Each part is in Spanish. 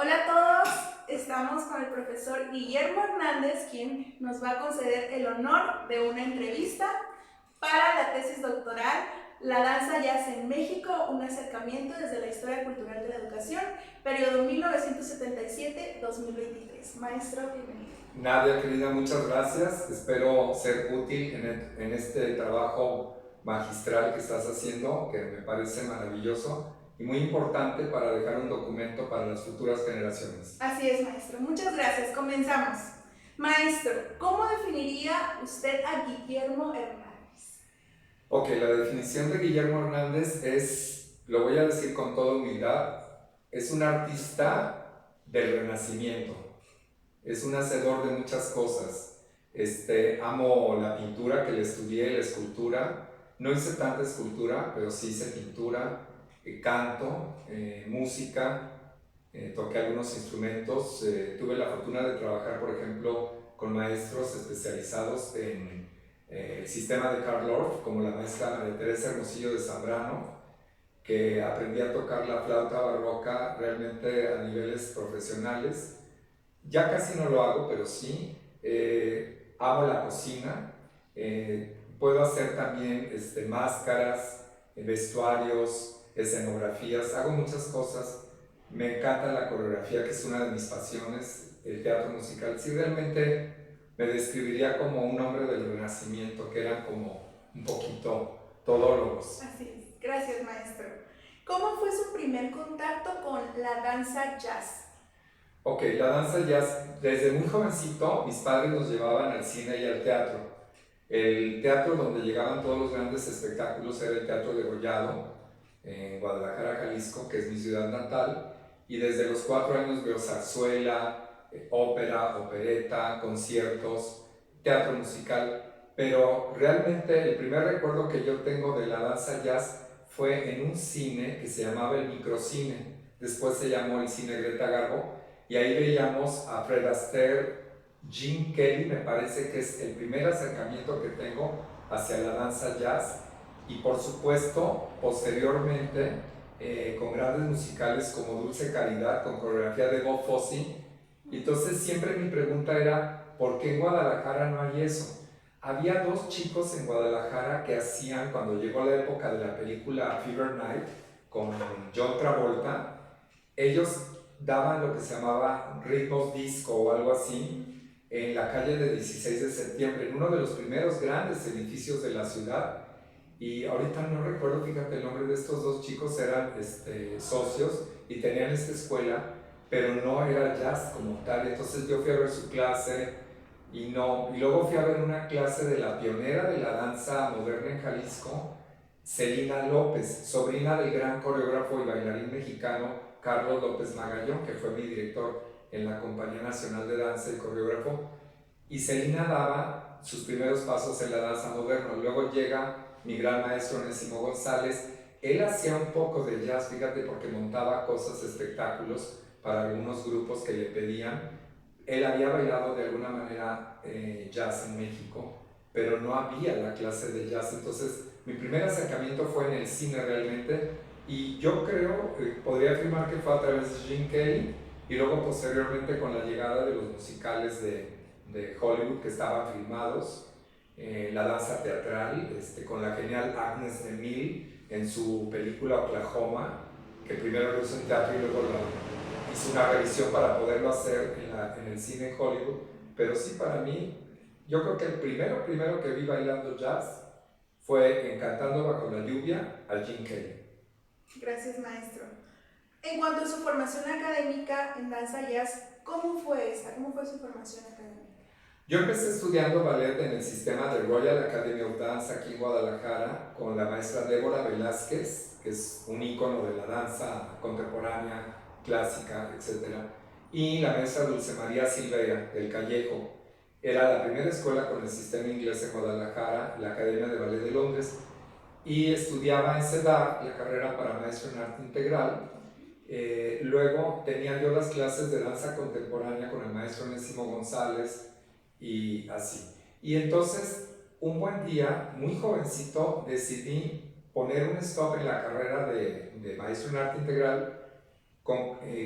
Hola a todos, estamos con el profesor Guillermo Hernández, quien nos va a conceder el honor de una entrevista para la tesis doctoral La danza jazz en México, un acercamiento desde la historia cultural de la educación, periodo 1977-2023. Maestro, bienvenido. Nadia, querida, muchas gracias. Espero ser útil en este trabajo magistral que estás haciendo, que me parece maravilloso y muy importante para dejar un documento para las futuras generaciones. Así es, maestro. Muchas gracias. Comenzamos. Maestro, ¿cómo definiría usted a Guillermo Hernández? Ok, la definición de Guillermo Hernández es, lo voy a decir con toda humildad, es un artista del Renacimiento. Es un hacedor de muchas cosas. Amo la pintura, que le estudié, la escultura. No hice tanta escultura, pero sí hice pintura, canto, música, toqué algunos instrumentos. Tuve la fortuna de trabajar, por ejemplo, con maestros especializados en el sistema de Carl Orff, como la maestra María Teresa Hermosillo de Zambrano, que aprendí a tocar la flauta barroca realmente a niveles profesionales. Ya casi no lo hago, pero sí. Amo la cocina. Puedo hacer también máscaras, vestuarios, escenografías. Hago muchas cosas. Me encanta la coreografía, que es una de mis pasiones, el teatro musical. Sí, realmente me describiría como un hombre del Renacimiento, que eran como un poquito todólogos. Así es. Gracias, maestro. ¿Cómo fue su primer contacto con la danza jazz? Ok, la danza jazz, desde muy jovencito mis padres nos llevaban al cine y al teatro. El teatro donde llegaban todos los grandes espectáculos era el Teatro de Degollado, en Guadalajara, Jalisco, que es mi ciudad natal, y desde los 4 años veo zarzuela, ópera, opereta, conciertos, teatro musical, pero realmente el primer recuerdo que yo tengo de la danza jazz fue en un cine que se llamaba el Microcine, después se llamó el Cine Greta Garbo, y ahí veíamos a Fred Astaire, Gene Kelly. Me parece que es el primer acercamiento que tengo hacia la danza jazz, y por supuesto posteriormente con grandes musicales como Dulce Caridad, con coreografía de Bob Fosse. Y entonces siempre mi pregunta era, ¿por qué en Guadalajara no hay eso? Había 2 chicos en Guadalajara que hacían, cuando llegó la época de la película Fever Night con John Travolta, ellos daban lo que se llamaba ritmos disco o algo así en la calle de 16 de septiembre, en uno de los primeros grandes edificios de la ciudad. Y ahorita no recuerdo, fíjate, el nombre de estos 2 chicos. Eran socios y tenían esta escuela, pero no era jazz como tal. Entonces yo fui a ver su clase y luego fui a ver una clase de la pionera de la danza moderna en Jalisco, Celina López, sobrina del gran coreógrafo y bailarín mexicano Carlos López Magallón, que fue mi director en la Compañía Nacional de Danza y coreógrafo. Y Celina daba sus primeros pasos en la danza moderna. Luego llega mi gran maestro Onésimo González. Él hacía un poco de jazz, fíjate, porque montaba cosas, espectáculos para algunos grupos que le pedían. Él había bailado de alguna manera jazz en México, pero no había la clase de jazz. Entonces mi primer acercamiento fue en el cine realmente, y yo creo, podría afirmar que fue a través de Gene Kelly, y luego posteriormente con la llegada de los musicales de Hollywood que estaban filmados, la danza teatral, con la genial Agnes Emil en su película Oklahoma, que primero lo hizo en teatro y luego hizo una revisión para poderlo hacer en el cine en Hollywood. Pero sí, para mí, yo creo que el primero que vi bailando jazz fue en Cantando bajo la lluvia a Gene Kelly. Gracias, maestro. En cuanto a su formación académica en danza jazz, ¿cómo fue esta? ¿Cómo fue su formación académica? Yo empecé estudiando ballet en el sistema de Royal Academy of Dance aquí en Guadalajara con la maestra Débora Velázquez, que es un ícono de la danza contemporánea, clásica, etc. Y la maestra Dulce María Silveira del Callejo. Era la primera escuela con el sistema inglés en Guadalajara, la Academia de Ballet de Londres, y estudiaba en CEDAR la carrera para maestro en arte integral. Luego tenía yo las clases de danza contemporánea con el maestro Onésimo González y así. Y entonces, un buen día, muy jovencito, decidí poner un stop en la carrera de maestro en arte integral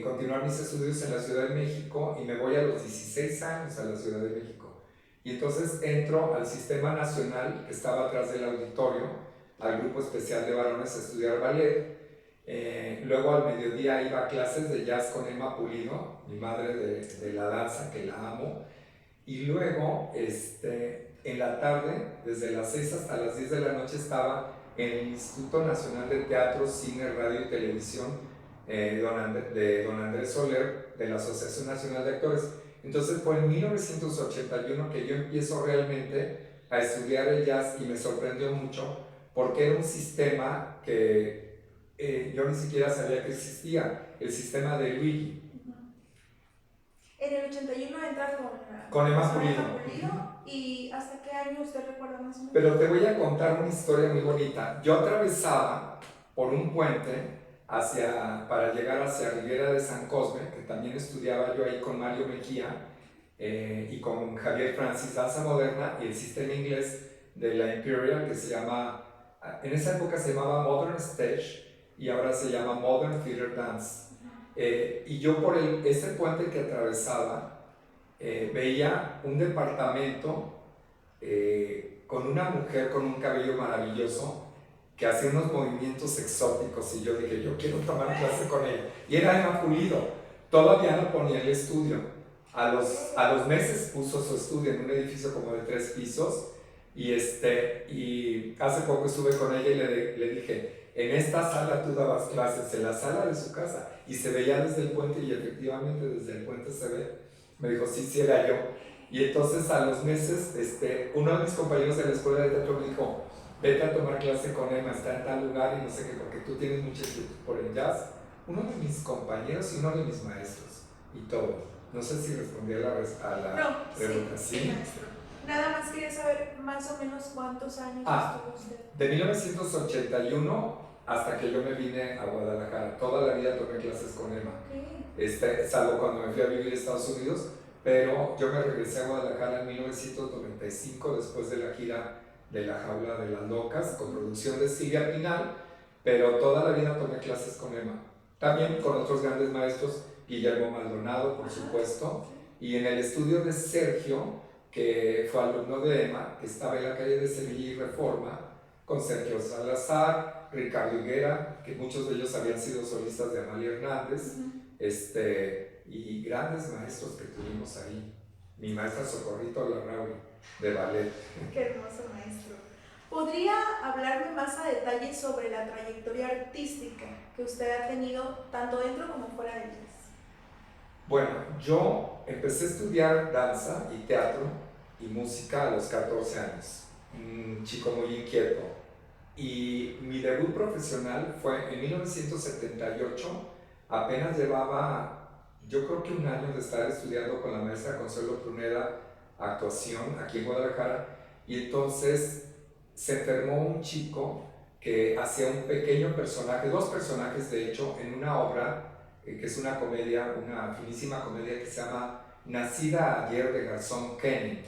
continuar mis estudios en la Ciudad de México y me voy a los 16 años a la Ciudad de México. Y entonces entro al Sistema Nacional, que estaba atrás del auditorio, al Grupo Especial de Varones a estudiar ballet. Luego al mediodía iba a clases de jazz con Emma Pulido, mi madre de la danza, que la amo. Y luego, en la tarde, desde las 6 hasta las 10 de la noche, estaba en el Instituto Nacional de Teatro, Cine, Radio y Televisión de don Andrés Soler, de la Asociación Nacional de Actores. Entonces fue en 1981 que yo empiezo realmente a estudiar el jazz y me sorprendió mucho porque era un sistema que yo ni siquiera sabía que existía, el sistema de Luigi. En el 81 entras con Emma Pulido. ¿Y hasta qué año usted recuerda más o menos? Pero te voy a contar una historia muy bonita. Yo atravesaba por un puente para llegar hacia Ribera de San Cosme, que también estudiaba yo ahí con Mario Mejía y con Javier Francis, danza moderna, y el sistema inglés de la Imperial, que se llama, en esa época se llamaba Modern Stage y ahora se llama Modern Theater Dance. Y yo por ese puente que atravesaba veía un departamento con una mujer con un cabello maravilloso que hacía unos movimientos exóticos y yo dije, yo quiero tomar clase con ella. Y era Emma Pulido. Todavía no ponía el estudio. A los meses puso su estudio en un edificio como de 3 pisos y hace poco estuve con ella y le dije, en esta sala tú dabas clases, en la sala de su casa, y se veía desde el puente y efectivamente desde el puente se ve. Me dijo, sí, era yo. Y entonces a los meses, uno de mis compañeros de la escuela de teatro me dijo, vete a tomar clase con Emma, está en tal lugar y no sé qué, porque tú tienes mucha inquietud por el jazz. Uno de mis compañeros y uno de mis maestros, y todo. No sé si respondí a la pregunta. Sí, maestro. Nada más quería saber más o menos cuántos años estuvo usted. De 1981 hasta que yo me vine a Guadalajara. Toda la vida tomé clases con Emma. Okay. Salvo cuando me fui a vivir a Estados Unidos, pero yo me regresé a Guadalajara en 1995 después de la gira de La Jaula de las Locas, con producción de Silvia Pinal, pero toda la vida tomé clases con Emma. También con otros grandes maestros, Guillermo Maldonado, por supuesto, y en el estudio de Sergio, que fue alumno de Emma, que estaba en la calle de Sevilla y Reforma, con Sergio Salazar, Ricardo Higuera, que muchos de ellos habían sido solistas de Amalia Hernández, y grandes maestros que tuvimos ahí. Mi maestra Socorrito Larrauri, de ballet. Qué hermoso maestro. ¿Podría hablarme más a detalle sobre la trayectoria artística que usted ha tenido tanto dentro como fuera de ellas? Bueno, yo empecé a estudiar danza y teatro y música a los 14 años, un chico muy inquieto. Y mi debut profesional fue en 1978, apenas llevaba, yo creo que un año de estar estudiando con la maestra Consuelo Pruneda actuación aquí en Guadalajara, y entonces se enfermó un chico que hacía un pequeño personaje, 2 personajes de hecho, en una obra que es una comedia, una finísima comedia que se llama Nacida ayer de Garzón Kenning,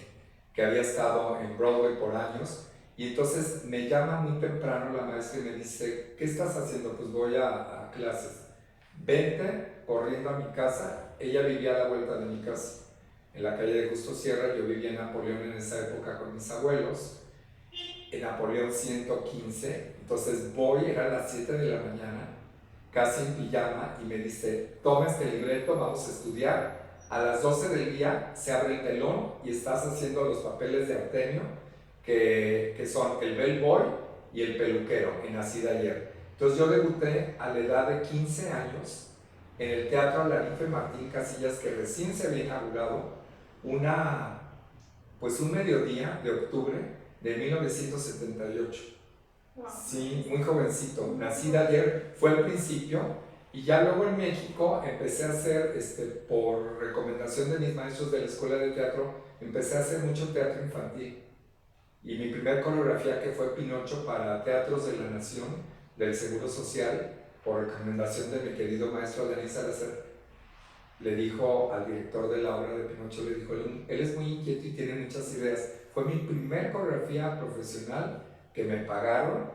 que había estado en Broadway por años. Y entonces me llama muy temprano la maestra y me dice, ¿qué estás haciendo? Pues voy a clases. Vente corriendo a mi casa. Ella vivía a la vuelta de mi casa, en la calle de Justo Sierra. Yo vivía en Napoleón en esa época con mis abuelos, en Napoleón 115. Entonces voy, era las 7 de la mañana, casi en pijama, y me dice, toma este libreto, vamos a estudiar. A las 12 del día se abre el telón y estás haciendo los papeles de Artemio, que son el bellboy y el peluquero, en Nacida ayer. Entonces yo debuté a la edad de 15 años en el Teatro Alarife Martín Casillas, que recién se había inaugurado, un mediodía de octubre de 1978. Wow. Sí, muy jovencito. Nacida ayer fue el principio, y ya luego en México empecé a hacer, por recomendación de mis maestros de la escuela de teatro, empecé a hacer mucho teatro infantil. Y mi primer coreografía, que fue Pinocho para Teatros de la Nación del Seguro Social, por recomendación de mi querido maestro Denis Salazar, le dijo al director de la obra de Pinocho, le dijo, él es muy inquieto y tiene muchas ideas. Fue mi primer coreografía profesional que me pagaron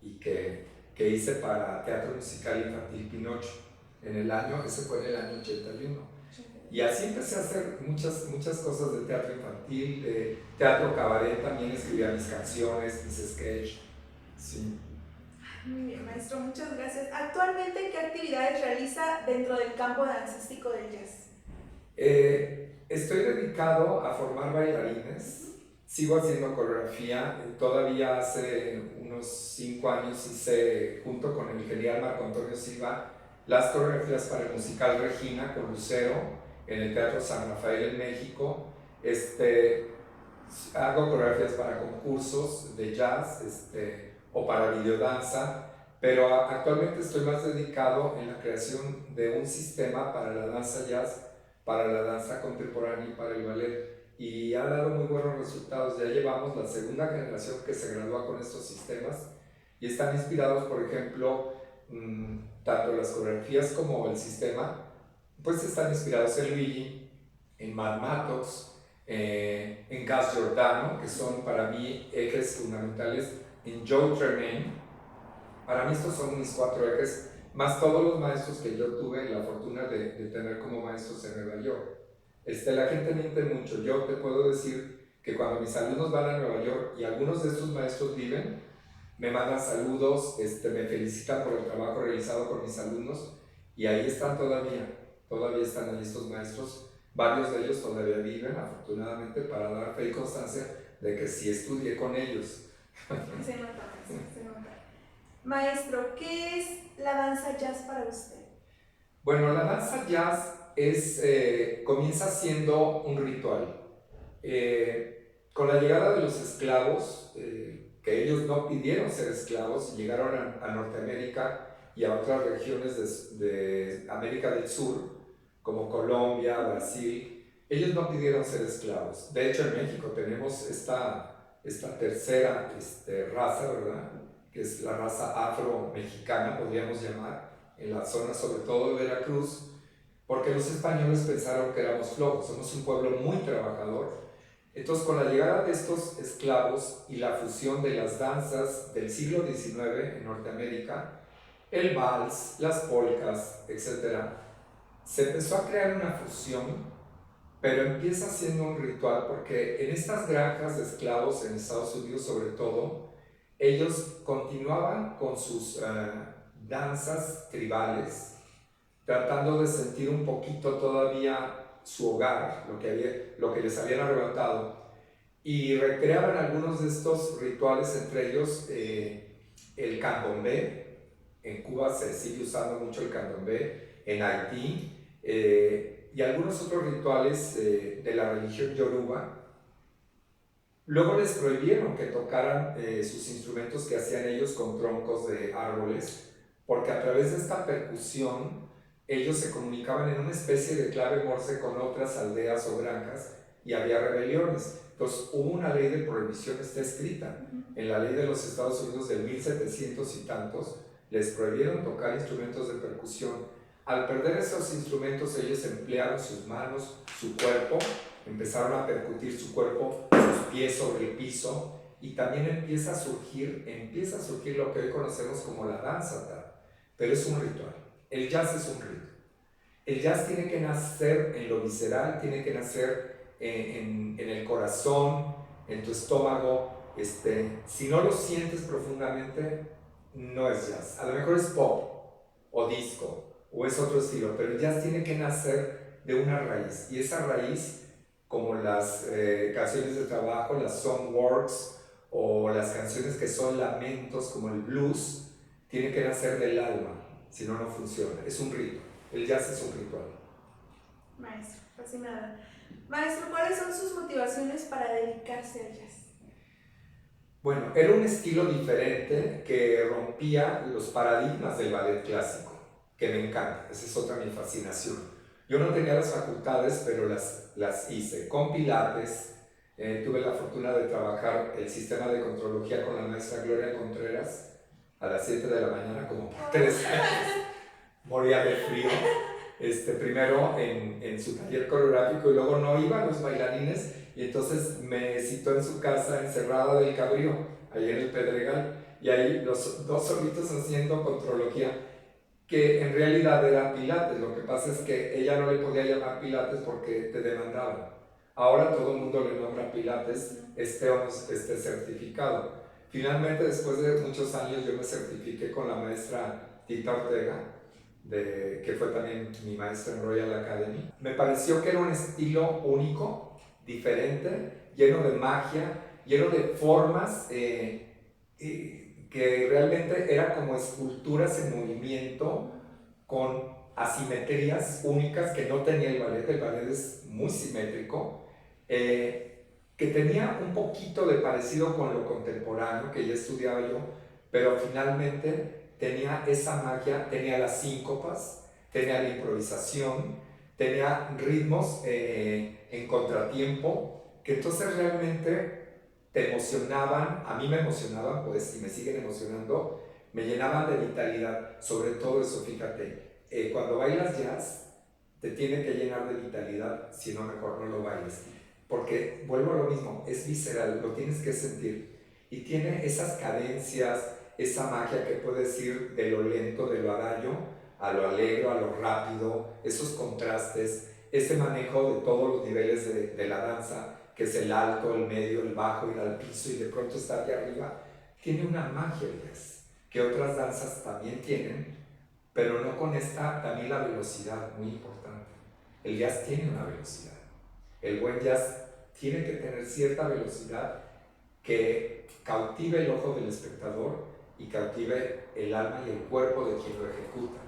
y que hice para teatro musical infantil Pinocho. en el año, ese fue en el año 81. Y así empecé a hacer muchas cosas de teatro infantil, de teatro cabaret, también escribía mis canciones, mis sketches. Sí. Muy bien, maestro, muchas gracias. Actualmente, ¿qué actividades realiza dentro del campo dancístico del jazz? Estoy dedicado a formar bailarines, sigo haciendo coreografía, todavía hace unos 5 años hice, junto con el genial Marco Antonio Silva, las coreografías para el musical Regina con Lucero en el Teatro San Rafael en México. Hago coreografías para concursos de jazz o para videodanza, pero actualmente estoy más dedicado en la creación de un sistema para la danza jazz, para la danza contemporánea y para el ballet, y ha dado muy buenos resultados. Ya llevamos la segunda generación que se gradúa con estos sistemas y están inspirados, por ejemplo, tanto las coreografías como el sistema, pues están inspirados en Luigi, en Mad Mattox, en Gas Giordano, que son para mí ejes fundamentales, en Joe Tremaine. Para mí estos son mis 4 ejes, más todos los maestros que yo tuve la fortuna de tener como maestros en Nueva York. La gente miente mucho. Yo te puedo decir que cuando mis alumnos van a Nueva York y algunos de estos maestros viven, me mandan saludos, me felicitan por el trabajo realizado por mis alumnos, y ahí están todavía están ahí estos maestros. Varios de ellos todavía viven, afortunadamente, para dar fe y constancia de que sí estudié con ellos. Se nota, se nota. Maestro, ¿qué es la danza jazz para usted? Bueno, la danza jazz comienza siendo un ritual. Con la llegada de los esclavos, que ellos no pidieron ser esclavos, llegaron a Norteamérica y a otras regiones de América del Sur, como Colombia, Brasil. Ellos no pidieron ser esclavos. De hecho, en México tenemos esta tercera raza, ¿verdad?, que es la raza afro-mexicana, podríamos llamar, en la zona sobre todo de Veracruz, porque los españoles pensaron que éramos flojos. Somos un pueblo muy trabajador. Entonces, con la llegada de estos esclavos y la fusión de las danzas del siglo XIX en Norteamérica, el vals, las polcas, etc., se empezó a crear una fusión, pero empieza siendo un ritual, porque en estas granjas de esclavos en Estados Unidos sobre todo, ellos continuaban con sus danzas tribales, tratando de sentir un poquito todavía su hogar, lo que les habían arrebatado, y recreaban algunos de estos rituales, entre ellos el candomblé. En Cuba se sigue usando mucho el candomblé, en Haití, y algunos otros rituales de la religión yoruba. Luego les prohibieron que tocaran sus instrumentos que hacían ellos con troncos de árboles, porque a través de esta percusión ellos se comunicaban en una especie de clave morse con otras aldeas o granjas, y había rebeliones. Entonces hubo una ley de prohibición, está escrita en la ley de los Estados Unidos del 1700 y tantos, les prohibieron tocar instrumentos de percusión. Al perder esos instrumentos, ellos emplearon sus manos, su cuerpo, empezaron a percutir su cuerpo, sus pies sobre el piso, y también empieza a surgir lo que hoy conocemos como la danza, pero es un ritual. El jazz es un rito. El jazz tiene que nacer en lo visceral, tiene que nacer en el corazón, en tu estómago. Si no lo sientes profundamente, no es jazz. A lo mejor es pop o disco o es otro estilo, pero el jazz tiene que nacer de una raíz, y esa raíz, como las canciones de trabajo, las songworks, o las canciones que son lamentos como el blues, tiene que nacer del alma, si no, no funciona. Es un rito. El jazz es un ritual. Maestro, fascinada. Maestro, ¿cuáles son sus motivaciones para dedicarse al jazz? Bueno, era un estilo diferente que rompía los paradigmas del ballet clásico, que me encanta. Esa es otra mi fascinación. Yo no tenía las facultades, pero las hice. Con pilates, tuve la fortuna de trabajar el sistema de contrología con la maestra Gloria Contreras a las 7 de la mañana, como por 3 años. Moría de frío. Primero en su taller coreográfico, y luego no iban los bailarines, y entonces me citó en su casa encerrada del Cabrío, ahí en el Pedregal, y ahí los dos solitos haciendo contrología, que en realidad era Pilates. Lo que pasa es que ella no le podía llamar Pilates porque te demandaban. Ahora todo el mundo le nombra Pilates, esté o no esté certificado. Finalmente, después de muchos años, yo me certifiqué con la maestra Tita Ortega, que fue también mi maestra en Royal Academy. Me pareció que era un estilo único, diferente, lleno de magia, lleno de formas que realmente eran como esculturas en movimiento con asimetrías únicas que no tenía el ballet. El ballet es muy simétrico, que tenía un poquito de parecido con lo contemporáneo que ya estudiaba yo, pero finalmente tenía esa magia, tenía las síncopas, tenía la improvisación, tenía ritmos en contratiempo, que entonces realmente te emocionaban, a mí me emocionaban, pues, y me siguen emocionando, me llenaban de vitalidad. Sobre todo eso, fíjate, cuando bailas jazz, te tiene que llenar de vitalidad, si no, mejor no lo bailes. Porque, vuelvo a lo mismo, es visceral, lo tienes que sentir. Y tiene esas cadencias, esa magia que puedes ir de lo lento, de lo adagio, a lo alegre, a lo rápido, esos contrastes, ese manejo de todos los niveles de la danza, que es el alto, el medio, el bajo, ir al piso y de pronto estar aquí arriba. Tiene una magia el jazz, que otras danzas también tienen, pero no con esta, también la velocidad, muy importante. El jazz tiene una velocidad. El buen jazz tiene que tener cierta velocidad que cautive el ojo del espectador y cautive el alma y el cuerpo de quien lo ejecuta,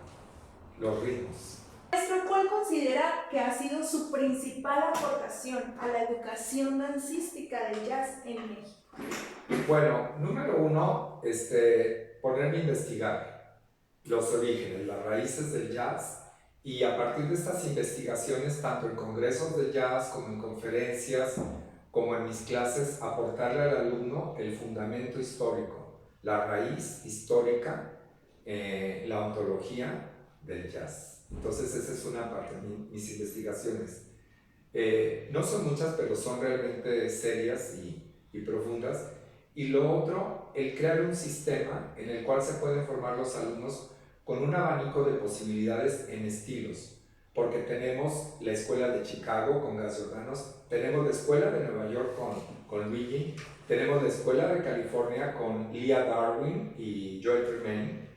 los ritmos. Maestro, ¿cuál considera que ha sido su principal aportación a la educación dancística del jazz en México? Bueno, número uno, ponerme a investigar los orígenes, las raíces del jazz, y a partir de estas investigaciones, tanto en congresos de jazz como en conferencias, como en mis clases, aportarle al alumno el fundamento histórico, la raíz histórica, la ontología del jazz. Entonces esa es una parte de mis investigaciones. No son muchas, pero son realmente serias y profundas. Y lo otro, el crear un sistema en el cual se pueden formar los alumnos con un abanico de posibilidades en estilos, porque tenemos la escuela de Chicago con Gas Jordanos, tenemos la escuela de Nueva York con Luigi, tenemos la escuela de California con Leah Darwin y Joe Tremaine,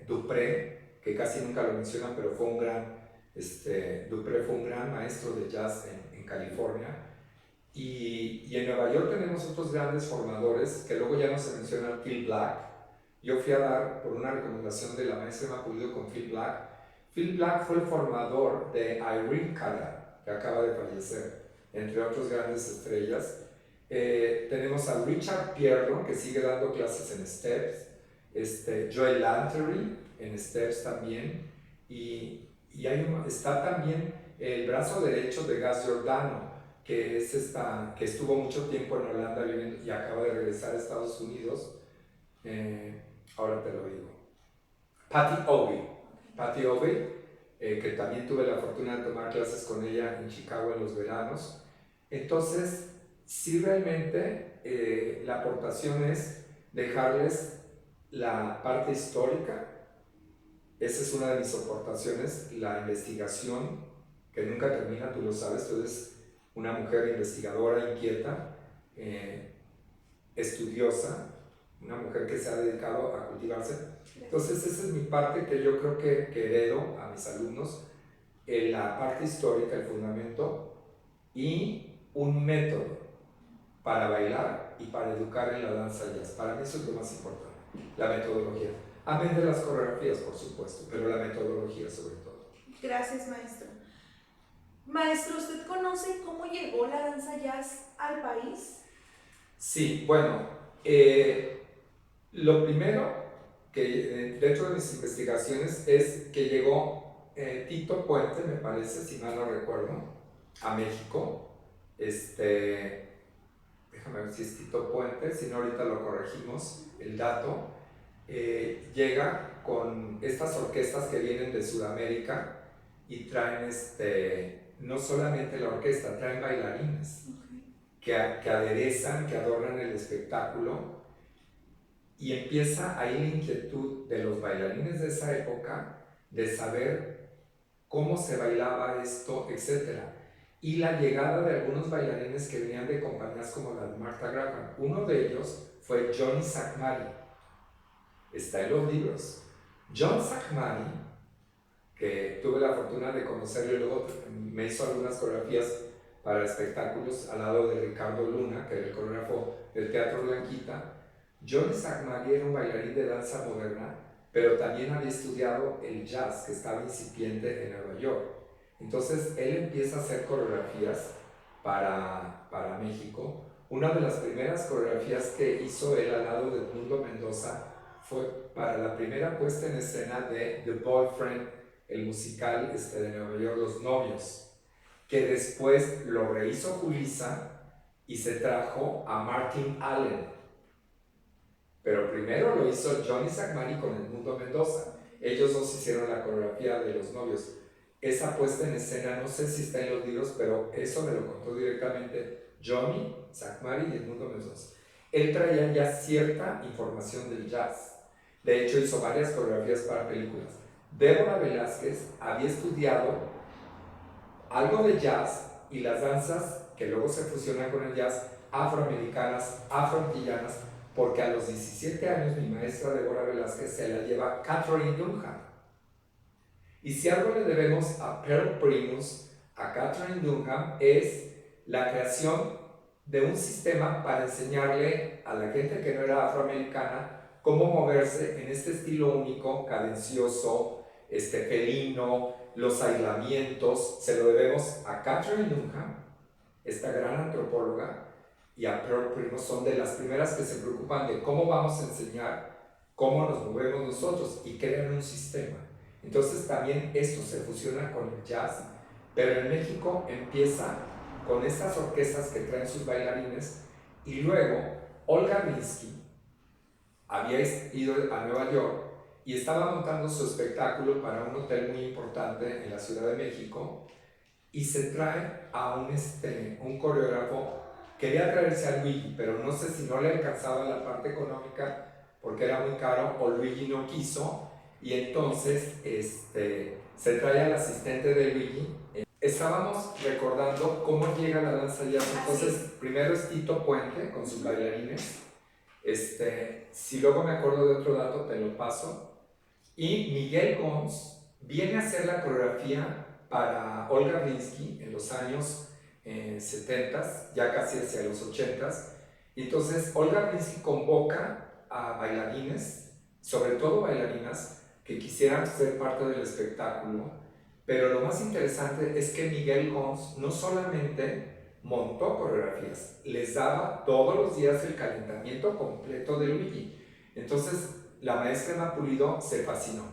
Dupré, que casi nunca lo mencionan, pero fue un gran, Dupré fue un gran maestro de jazz en California. Y en Nueva York tenemos otros grandes formadores, que luego ya no se mencionan, Phil Black. Yo fui a dar, por una recomendación de la maestra Emma Pulido, con Phil Black. Phil Black fue el formador de Irene Cara, que acaba de fallecer, entre otras grandes estrellas. Tenemos a Richard Pierro, que sigue dando clases en Steps, Joel Lantery en Steps también, y está también el brazo derecho de Gas Giordano, que estuvo mucho tiempo en Holanda viviendo y acaba de regresar a Estados Unidos. Ahora te lo digo. Patty Obey, que también tuve la fortuna de tomar clases con ella en Chicago en los veranos. Entonces, sí, realmente la aportación es dejarles la parte histórica. Esa es una de mis aportaciones, la investigación, que nunca termina, tú lo sabes, tú eres una mujer investigadora, inquieta, estudiosa, una mujer que se ha dedicado a cultivarse. Entonces esa es mi parte que yo creo que heredo a mis alumnos, la parte histórica, el fundamento y un método para bailar y para educar en la danza jazz. Para mí eso es lo más importante, la metodología. Amén de las coreografías, por supuesto, pero la metodología sobre todo. Gracias, maestro. Maestro, ¿usted conoce cómo llegó la danza jazz al país? Sí, bueno, lo primero que dentro de mis investigaciones es que llegó Tito Puente, me parece, si mal no recuerdo, a México. Déjame ver si es Tito Puente, si no ahorita lo corregimos, el dato. Llega con estas orquestas que vienen de Sudamérica y traen no solamente la orquesta, traen bailarines que aderezan, que adornan el espectáculo, y empieza ahí la inquietud de los bailarines de esa época de saber cómo se bailaba esto, etc. Y la llegada de algunos bailarines que venían de compañías como la de Martha Graham. Uno de ellos fue Johnny Sackmari. Está en los libros. John Sackmari, que tuve la fortuna de conocerlo y luego me hizo algunas coreografías para espectáculos al lado de Ricardo Luna, que era el coreógrafo del Teatro Blanquita. Johnny Sackmari era un bailarín de danza moderna, pero también había estudiado el jazz, que estaba incipiente en Nueva York. Entonces él empieza a hacer coreografías para México. Una de las primeras coreografías que hizo él al lado de Edmundo Mendoza fue para la primera puesta en escena de The Boyfriend, el musical de Nueva York, Los Novios, que después lo rehizo Julissa y se trajo a Martin Allen. Pero primero lo hizo Johnny Sackmari con Edmundo Mendoza. Ellos dos hicieron la coreografía de Los Novios. Esa puesta en escena, no sé si está en los libros, pero eso me lo contó directamente Johnny Sackmari y Edmundo Mendoza. Él traía ya cierta información del jazz. De hecho, hizo varias coreografías para películas. Débora Velázquez había estudiado algo de jazz y las danzas que luego se fusionan con el jazz, afroamericanas, afroantillanas, porque a los 17 años mi maestra Débora Velázquez se la lleva Catherine Dunham. Y si algo le debemos a Pearl Primus, a Catherine Dunham, es la creación de un sistema para enseñarle a la gente que no era afroamericana cómo moverse en este estilo único, cadencioso, felino, los aislamientos. Se lo debemos a Catherine Dunham, esta gran antropóloga, y a Pearl Primus. Son de las primeras que se preocupan de cómo vamos a enseñar cómo nos movemos nosotros y crean un sistema. Entonces también esto se fusiona con el jazz, pero en México empieza con estas orquestas que traen sus bailarines, y luego Olga Rinsky había ido a Nueva York y estaba montando su espectáculo para un hotel muy importante en la Ciudad de México, y se trae a un coreógrafo. Quería traerse a Luigi, pero no sé si no le alcanzaba la parte económica porque era muy caro, o Luigi no quiso, y entonces se trae al asistente de Luigi. Estábamos recordando cómo llega la danza jazz. Entonces, primero es Tito Puente con sus bailarines. Si luego me acuerdo de otro dato, te lo paso. Y Miguel Gons viene a hacer la coreografía para Olga Rinsky en los años 70, ya casi hacia los 80. Y entonces Olga Rinsky convoca a bailarines, sobre todo bailarinas, que quisieran ser parte del espectáculo. Pero lo más interesante es que Miguel Gons no solamente montó coreografías, les daba todos los días el calentamiento completo de Luigi. Entonces la maestra Emma Pulido se fascinó.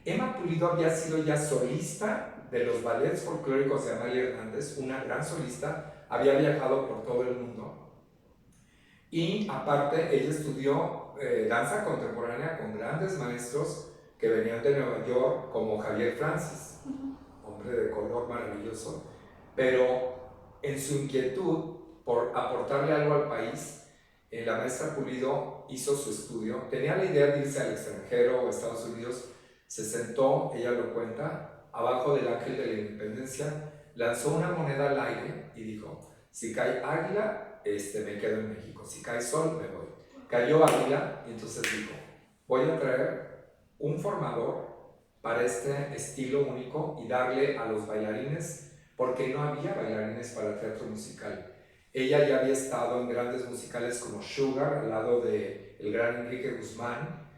Emma Pulido había sido ya solista de los ballets folclóricos de Amalia Hernández, una gran solista, había viajado por todo el mundo. Y aparte ella estudió danza contemporánea con grandes maestros que venían de Nueva York, como Javier Francis, hombre de color maravilloso, pero en su inquietud por aportarle algo al país, la maestra Pulido hizo su estudio. Tenía la idea de irse al extranjero o a Estados Unidos. Se sentó, ella lo cuenta, abajo del Ángel de la Independencia, lanzó una moneda al aire y dijo: si cae águila, me quedo en México; si cae sol, me voy. Cayó águila, y entonces dijo: voy a traer un formador para este estilo único y darle a los bailarines, porque no había bailarines para teatro musical. Ella ya había estado en grandes musicales como Sugar, al lado del gran Enrique Guzmán,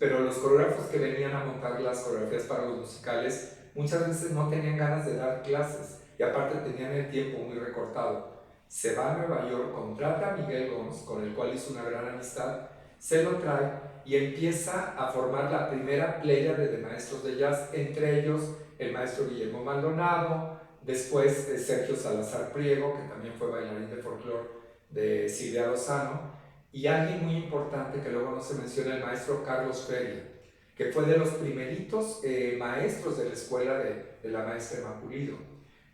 pero los coreógrafos que venían a montar las coreografías para los musicales muchas veces no tenían ganas de dar clases, y aparte tenían el tiempo muy recortado. Se va a Nueva York, contrata a Miguel Gons, con el cual hizo una gran amistad, se lo trae y empieza a formar la primera pléyade de maestros de jazz, entre ellos el maestro Guillermo Maldonado, después Sergio Salazar Priego, que también fue bailarín de folclore de Silvia Lozano, y alguien muy importante que luego no se menciona, el maestro Carlos Feria, que fue de los primeritos maestros de la escuela de la maestra Emma Pulido.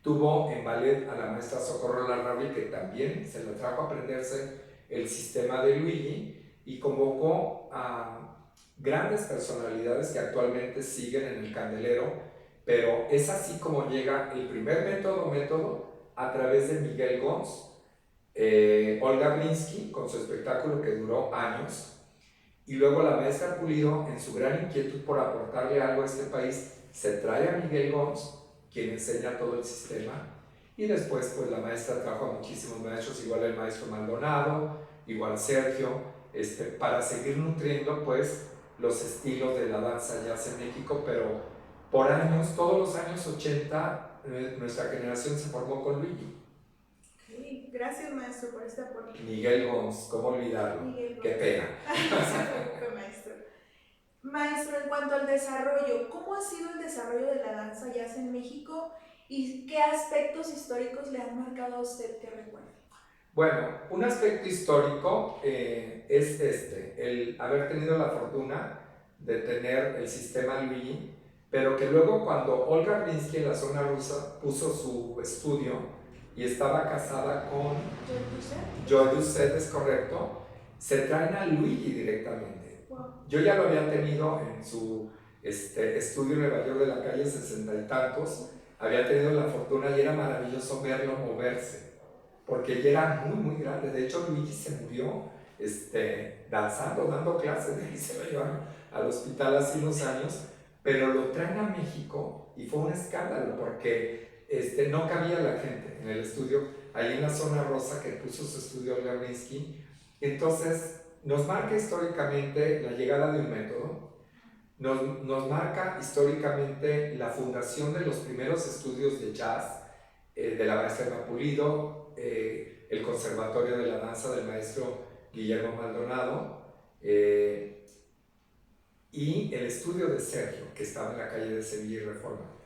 Tuvo en ballet a la maestra Socorro Larrabee, que también se le trajo a aprenderse el sistema de Luigi, y convocó a grandes personalidades que actualmente siguen en el candelero, pero es así como llega el primer método a través de Miguel Gons, Olga Brinsky con su espectáculo que duró años, y luego la maestra Pulido, en su gran inquietud por aportarle algo a este país, se trae a Miguel Gons, quien enseña todo el sistema, y después pues la maestra trajo a muchísimos maestros, igual el maestro Maldonado, igual Sergio, para seguir nutriendo pues los estilos de la danza jazz en México, pero por años, todos los años 80, nuestra generación se formó con Luigi. Okay. Gracias, maestro, por este aporte. Miguel Gons, ¿cómo olvidarlo? Miguel Gons. Qué pena. Maestro. Maestro, en cuanto al desarrollo, ¿cómo ha sido el desarrollo de la danza jazz en México y qué aspectos históricos le han marcado a usted que recuerde? Bueno, un aspecto histórico es el haber tenido la fortuna de tener el sistema Luigi, pero que luego cuando Olga Brinsky en la zona rusa puso su estudio y estaba casada con Joy Doucet, es correcto, se traen a Luigi directamente. Wow. Yo ya lo había tenido en su estudio en Nueva York de la calle 60 y tantos, había tenido la fortuna y era maravilloso verlo moverse, porque ya era muy grande. De hecho, Luigi se murió danzando, dando clases, de ahí se lo llevaron al hospital hace unos años, pero lo traen a México y fue un escándalo porque no cabía la gente en el estudio, ahí en la zona rosa que puso su estudio Olga Brinsky. Entonces nos marca históricamente la llegada de un método, nos marca históricamente la fundación de los primeros estudios de jazz de la maestra Emma Pulido, el Conservatorio de la Danza del maestro Guillermo Maldonado, y el estudio de Sergio, que estaba en la calle de Sevilla y Reforma.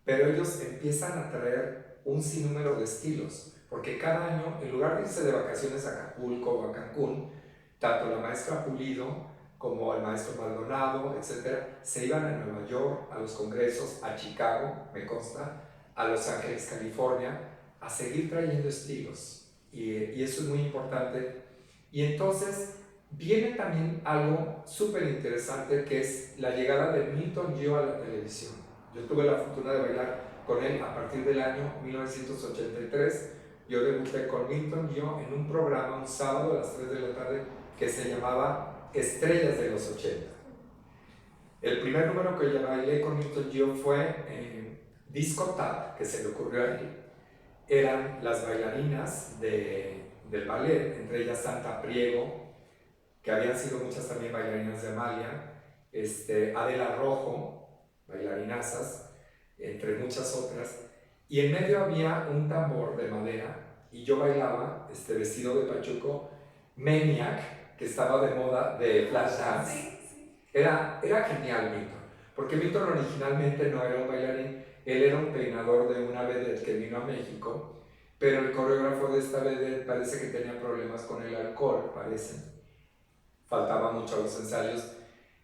Pero ellos empiezan a traer un sinnúmero de estilos, porque cada año, en lugar de irse de vacaciones a Acapulco o a Cancún, tanto la maestra Pulido como el maestro Maldonado, etc., se iban a Nueva York, a los congresos, a Chicago, me consta, a Los Ángeles, California, a seguir trayendo estilos. Y eso es muy importante. Y entonces viene también algo súper interesante, que es la llegada de Milton Gio a la televisión. Yo tuve la fortuna de bailar con él a partir del año 1983. Yo debuté con Milton Gio en un programa un sábado a las 3 de la tarde que se llamaba Estrellas de los 80. El primer número que yo bailé con Milton Gio fue Disco Tap, que se le ocurrió a él. Eran las bailarinas del ballet, entre ellas Santa Priego, que habían sido muchas también bailarinas de Amalia, Adela Rojo, bailarinazas, entre muchas otras, y en medio había un tambor de madera, y yo bailaba, vestido de pachuco, Maniac, que estaba de moda, de flash dance. Sí. Era genial Milton, porque Milton originalmente no era un bailarín, él era un peinador de una vedette que vino a México, pero el coreógrafo de esta vedette parece que tenía problemas con el alcohol, faltaba mucho a los ensayos,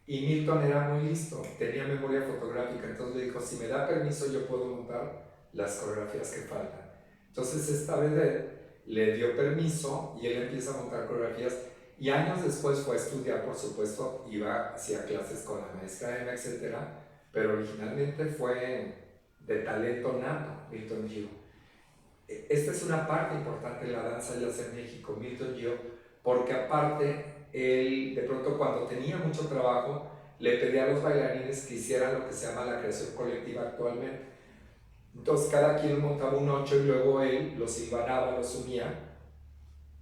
y Milton era muy listo, tenía memoria fotográfica, entonces le dijo, si me da permiso yo puedo montar las coreografías que faltan. Entonces esta vedette le dio permiso y él empieza a montar coreografías, y años después fue a estudiar, por supuesto, hacía clases con la maestra Emma, etc., pero originalmente fue de talento nato, Milton Gio. Esta es una parte importante de la danza jazz en México, Milton Gio, porque aparte, él de pronto cuando tenía mucho trabajo, le pedía a los bailarines que hicieran lo que se llama la creación colectiva actualmente. Entonces cada quien montaba un 8 y luego él los hilvanaba, los unía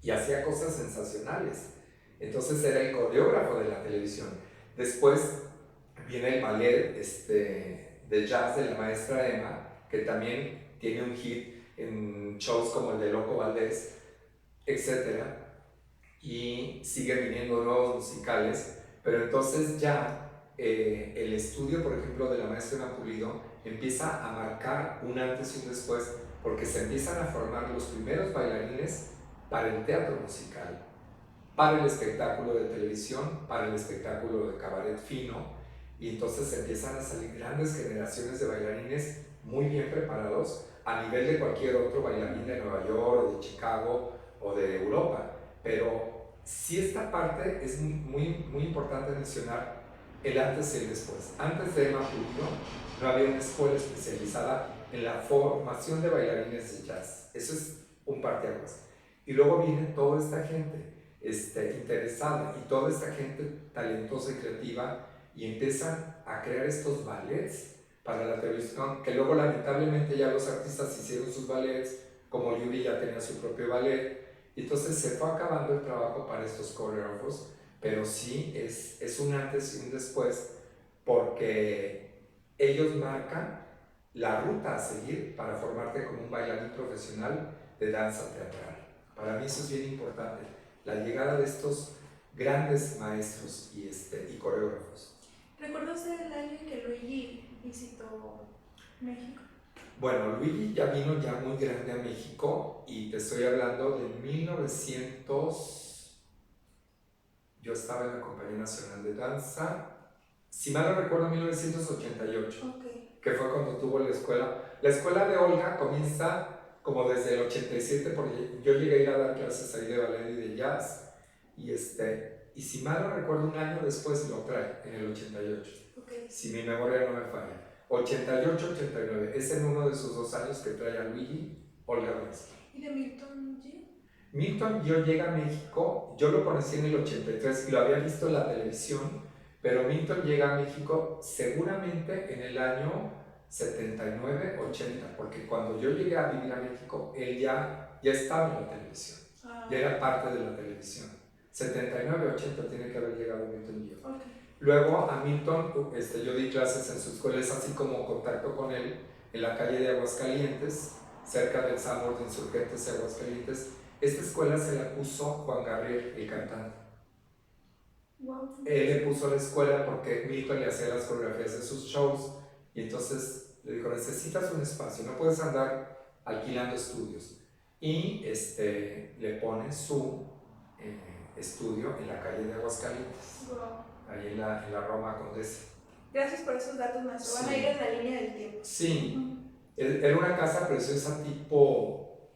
y hacía cosas sensacionales. Entonces era el coreógrafo de la televisión. Después viene el ballet de jazz de la maestra Emma, que también tiene un hit en shows como el de Loco Valdés, etc. Y sigue viniendo nuevos musicales, pero entonces ya el estudio, por ejemplo, de la maestra Emma Pulido empieza a marcar un antes y un después, porque se empiezan a formar los primeros bailarines para el teatro musical, para el espectáculo de televisión, para el espectáculo de cabaret fino, y entonces empiezan a salir grandes generaciones de bailarines muy bien preparados a nivel de cualquier otro bailarín de Nueva York o de Chicago o de Europa, pero sí, esta parte es muy importante mencionar el antes y el después. Antes de Emma Pulido no había una escuela especializada en la formación de bailarines de jazz. Eso es un parteaguas. Y luego viene toda esta gente interesada y toda esta gente talentosa y creativa y empiezan a crear estos ballets para la televisión, que luego lamentablemente ya los artistas hicieron sus ballets, como Yuri ya tenía su propio ballet, y entonces se fue acabando el trabajo para estos coreógrafos, pero sí es un antes y un después, porque ellos marcan la ruta a seguir para formarte como un bailarín profesional de danza teatral. Para mí eso es bien importante, la llegada de estos grandes maestros y coreógrafos. ¿Recuerda usted el año en que Luigi visitó México? Bueno, Luigi ya vino ya muy grande a México y te estoy hablando de 1900, yo estaba en la Compañía Nacional de Danza, si mal no recuerdo 1988, Okay. que fue cuando tuvo la escuela. La escuela de Olga comienza como desde el 87, porque yo llegué a ir a dar clases ahí de ballet y de jazz, y si mal no recuerdo, un año después lo trae, en el 88, Okay. si mi memoria no me falla. 88-89, es en uno de sus 2 años que trae a Luigi Olga Ruiz. ¿Y de Milton G? Milton yo llega a México, yo lo conocí en el 83 y lo había visto en la televisión, pero Milton llega a México seguramente en el año 79-80, porque cuando yo llegué a vivir a México, él ya estaba en la televisión, ya era parte de la televisión. 79-80 tiene que haber llegado Milton G. Okay. Luego a Milton, yo di clases en su escuela, es así como contacto con él en la calle de Aguascalientes, cerca del Samur de Insurgentes de Aguascalientes. Esta escuela se la puso Juan Gabriel, el cantante. Wow. Él le puso la escuela porque Milton le hacía las coreografías de sus shows y entonces le dijo, necesitas un espacio, no puedes andar alquilando estudios. Y le pone su estudio en la calle de Aguascalientes. Wow. Ahí en la Roma Condesa. Gracias por esos datos, maestro. Van a ir en la línea del tiempo. Sí, era una casa preciosa tipo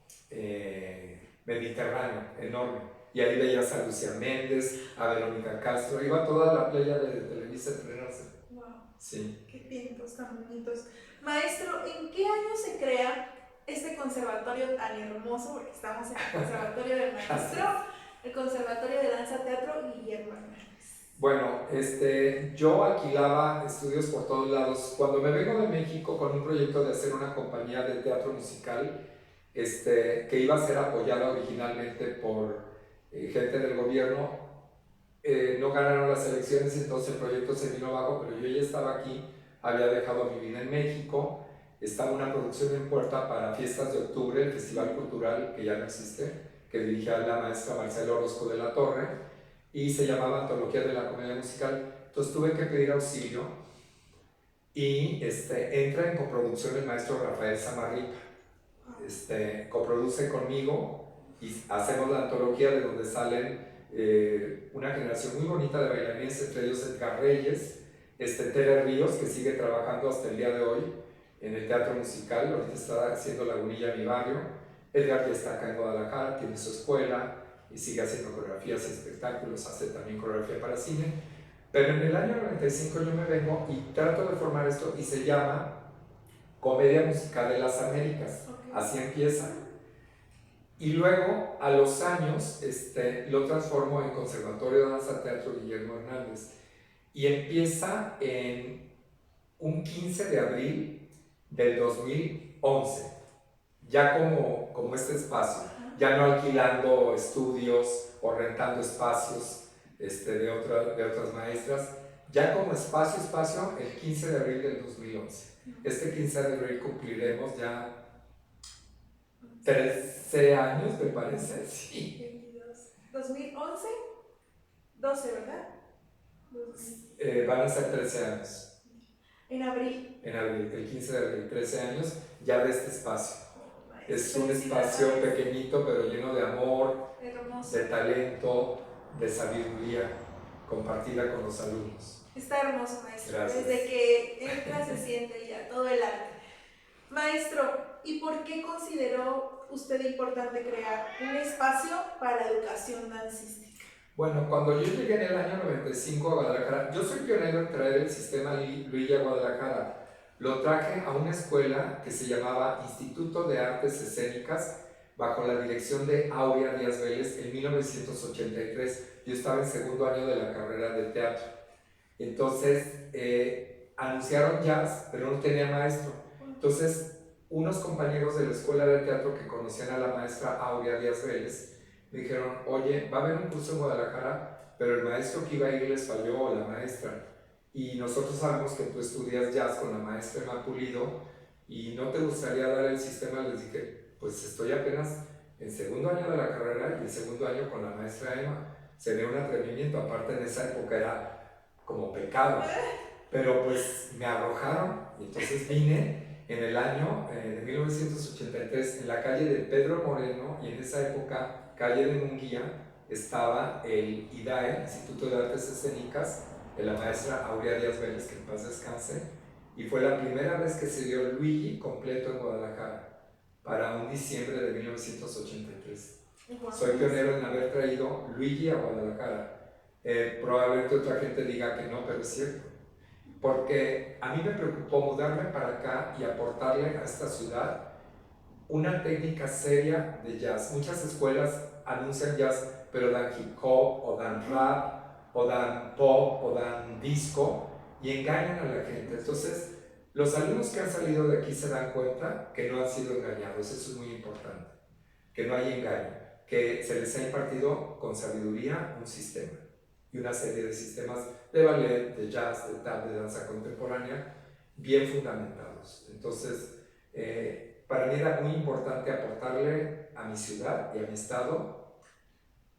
mediterráneo, enorme. Y ahí veías a Lucía Méndez, a Verónica Castro, iba toda la playa de Televisa a entrenarse. Wow. Sí. Qué tiempos tan bonitos. Maestro, ¿en qué año se crea este conservatorio tan hermoso? Porque estamos en el conservatorio del maestro, el Conservatorio de Danza Teatro Guillermo Hernández. Bueno, yo alquilaba estudios por todos lados. Cuando me vengo de México con un proyecto de hacer una compañía de teatro musical, que iba a ser apoyada originalmente por gente del gobierno, no ganaron las elecciones y entonces el proyecto se vino abajo, pero yo ya estaba aquí, había dejado mi vida en México, estaba una producción en puerta para Fiestas de Octubre, el Festival Cultural, que ya no existe, que dirigía la maestra Marcela Orozco de la Torre, y se llamaba Antología de la Comedia Musical. Entonces tuve que pedir auxilio y entra en coproducción el maestro Rafael Samarripa. Coproduce conmigo y hacemos la antología de donde salen una generación muy bonita de bailarines, entre ellos Edgar Reyes, Tere Ríos, que sigue trabajando hasta el día de hoy en el teatro musical, ahorita está haciendo Lagunilla, mi barrio. Edgar ya está acá en Guadalajara, tiene su escuela y sigue haciendo coreografías y espectáculos, hace también coreografía para cine. Pero en el año 95 yo me vengo y trato de formar esto y se llama Comedia Musical de las Américas. Okay. Así empieza. Y luego, a los años, lo transformo en Conservatorio de Danza Teatro Guillermo Hernández. Y empieza en un 15 de abril del 2011, ya como este espacio, ya no alquilando estudios o rentando espacios de otras maestras, ya como espacio, el 15 de abril del 2011. Este 15 de abril cumpliremos ya 13 años, me parece, sí. 22. 2011, 12, ¿verdad? Van a ser 13 años. En abril. En abril, el 15 de abril, 13 años ya de este espacio. Es un espacio pequeñito pero lleno de amor, hermoso, de talento, de sabiduría compartida con los alumnos. Está hermoso, maestro. Gracias. Desde que entra se siente ya todo el arte. Maestro, ¿y por qué consideró usted importante crear un espacio para la educación dancística? Bueno, cuando yo llegué en el año 95 a Guadalajara, yo soy pionero en traer el sistema Luigi a Guadalajara. Lo traje a una escuela que se llamaba Instituto de Artes Escénicas bajo la dirección de Aurea Díaz Vélez en 1983. Yo estaba en segundo año de la carrera de teatro. Entonces, anunciaron jazz, pero no tenía maestro. Entonces, unos compañeros de la escuela de teatro que conocían a la maestra Aurea Díaz Vélez me dijeron, oye, va a haber un curso en Guadalajara, pero el maestro que iba a ir les falló, o la maestra. Y nosotros sabemos que tú estudias jazz con la maestra Emma Pulido y no te gustaría dar el sistema. Les dije, pues estoy apenas en segundo año de la carrera y en segundo año con la maestra Emma. Sería un atrevimiento, aparte en esa época era como pecado. Pero pues me arrojaron y entonces vine en el año de 1983 en la calle de Pedro Moreno y en esa época calle de Munguía estaba el IDAE, Instituto de Artes Escénicas, de la maestra Aurea Díaz Vélez, que en paz descanse, y fue la primera vez que se dio Luigi completo en Guadalajara, para un diciembre de 1983. Soy pionero en haber traído Luigi a Guadalajara. Probablemente otra gente diga que no, pero es cierto, porque a mí me preocupó mudarme para acá y aportarle a esta ciudad una técnica seria de jazz. Muchas escuelas anuncian jazz, pero dan hip hop, o dan rap, o dan pop, o dan disco, y engañan a la gente. Entonces, los alumnos que han salido de aquí se dan cuenta que no han sido engañados. Eso es muy importante, que no hay engaño, que se les ha impartido con sabiduría un sistema y una serie de sistemas de ballet, de jazz, de tap, de danza contemporánea, bien fundamentados. Entonces, para mí era muy importante aportarle a mi ciudad y a mi estado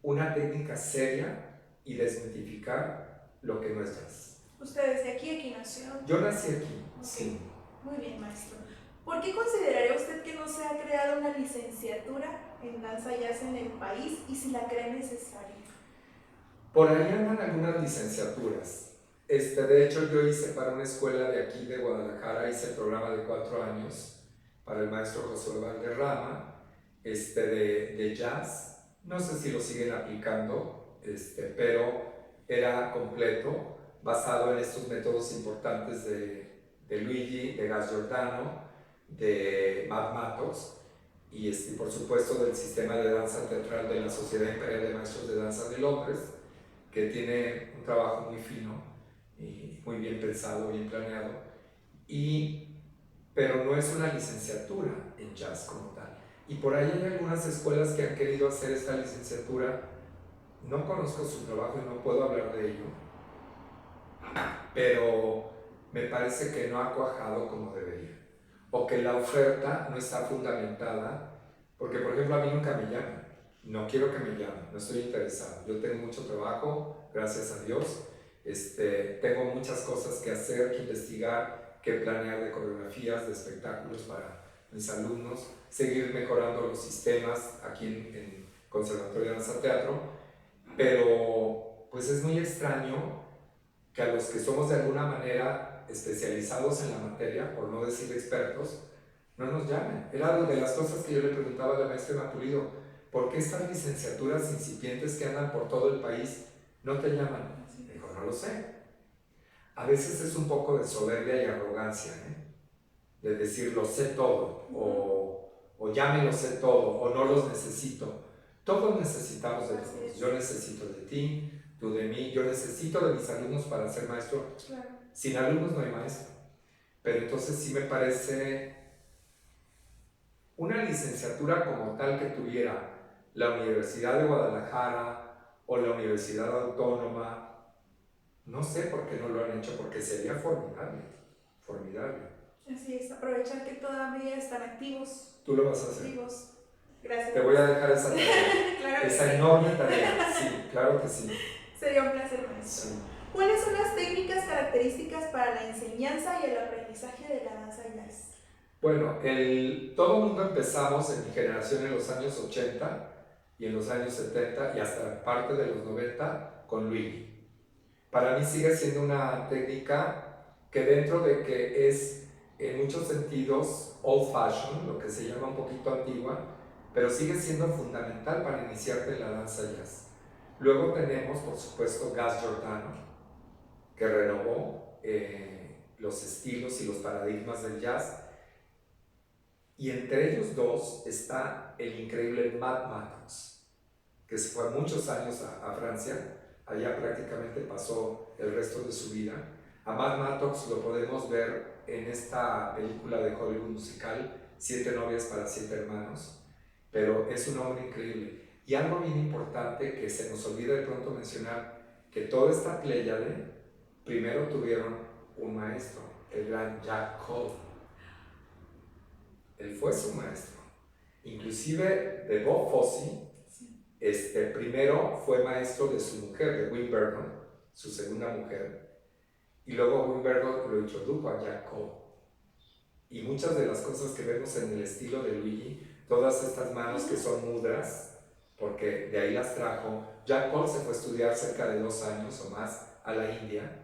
una técnica seria y desmitificar lo que no es jazz. ¿Usted desde aquí nació? Yo nací aquí, okay. Sí. Muy bien, maestro. ¿Por qué consideraría usted que no se ha creado una licenciatura en danza jazz en el país y si la cree necesaria? Por ahí andan algunas licenciaturas. De hecho, yo hice para una escuela de aquí de Guadalajara, hice el programa de 4 años para el maestro José Valderrama, de jazz. No sé si lo siguen aplicando, pero era completo, basado en estos métodos importantes de Luigi, de Gas Giordano, de Matt Matos, y por supuesto del sistema de danza teatral de la Sociedad Imperial de Maestros de Danza de Londres, que tiene un trabajo muy fino y muy bien pensado, bien planeado, pero no es una licenciatura en jazz como tal. Y por ahí hay algunas escuelas que han querido hacer esta licenciatura. No conozco su trabajo y no puedo hablar de ello, pero me parece que no ha cuajado como debería, o que la oferta no está fundamentada, porque por ejemplo a mí nunca me llaman, no quiero que me llamen, no estoy interesado. Yo tengo mucho trabajo, gracias a Dios, tengo muchas cosas que hacer, que investigar, que planear, de coreografías, de espectáculos para mis alumnos, seguir mejorando los sistemas aquí en Conservatorio de Danza Teatro, pero pues es muy extraño que a los que somos de alguna manera especializados en la materia, por no decir expertos, no nos llamen. Era una de las cosas que yo le preguntaba a la maestra Emma Pulido: ¿por qué estas licenciaturas incipientes que andan por todo el país no te llaman? Dijo, no lo sé. A veces es un poco de soberbia y arrogancia, de decir lo sé todo, o ya me lo sé todo, o no los necesito. Todos necesitamos de todos. Yo necesito de ti, tú de mí. Yo necesito de mis alumnos para ser maestro. Claro. Sin alumnos no hay maestro. Pero entonces sí me parece una licenciatura como tal que tuviera la Universidad de Guadalajara o la Universidad Autónoma. No sé por qué no lo han hecho, porque sería formidable, formidable. Así es, aprovechar que todavía están activos. Tú lo vas a hacer. Activos. Gracias. Te voy a dejar esa tarea, claro esa sí. enorme tarea. Sí, claro que sí. Sería un placer, maestro. Sí. ¿Cuáles son las técnicas características para la enseñanza y el aprendizaje de la danza jazz? Bueno, todo el mundo empezamos en mi generación en los años 80 y en los años 70 y hasta parte de los 90 con Luigi. Para mí sigue siendo una técnica que, dentro de que es en muchos sentidos old fashion, lo que se llama un poquito antigua, pero sigue siendo fundamental para iniciarte en la danza jazz. Luego tenemos, por supuesto, Gas Giordano, que renovó los estilos y los paradigmas del jazz. Y entre ellos dos está el increíble Matt Mattox, que se fue muchos años a Francia. Allá prácticamente pasó el resto de su vida. A Matt Mattox lo podemos ver en esta película de Hollywood musical, 7 novias para 7 hermanos, pero es un hombre increíble. Y algo bien importante que se nos olvida de pronto mencionar, que toda esta pléyade primero tuvieron un maestro, el gran Jack Cole. Él fue su maestro. Inclusive de Bob Fosse, primero fue maestro de su mujer, de Wim Bergman, su segunda mujer, y luego Wim Bergman lo introdujo a Jack Cole. Y muchas de las cosas que vemos en el estilo de Luigi, todas estas manos que son mudras, porque de ahí las trajo. Jack Cole se fue a estudiar cerca de 2 años o más a la India,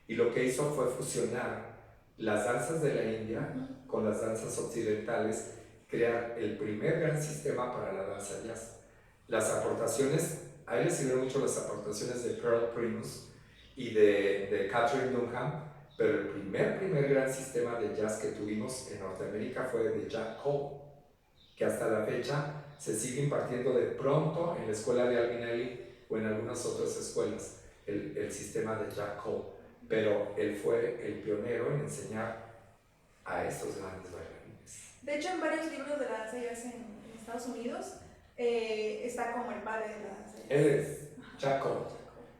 y lo que hizo fue fusionar las danzas de la India con las danzas occidentales, crear el primer gran sistema para la danza jazz. Las aportaciones, a él le sirvieron mucho las aportaciones de Pearl Primus y de Catherine Dunham, pero el primer gran sistema de jazz que tuvimos en Norteamérica fue de Jack Cole, que hasta la fecha se sigue impartiendo de pronto en la escuela de Albinelli o en algunas otras escuelas, el sistema de Jack Cole, pero él fue el pionero en enseñar a estos grandes bailarines. De hecho, en varios libros de la danza jazz en Estados Unidos está como el padre de la danza jazz. Él es Jack Cole.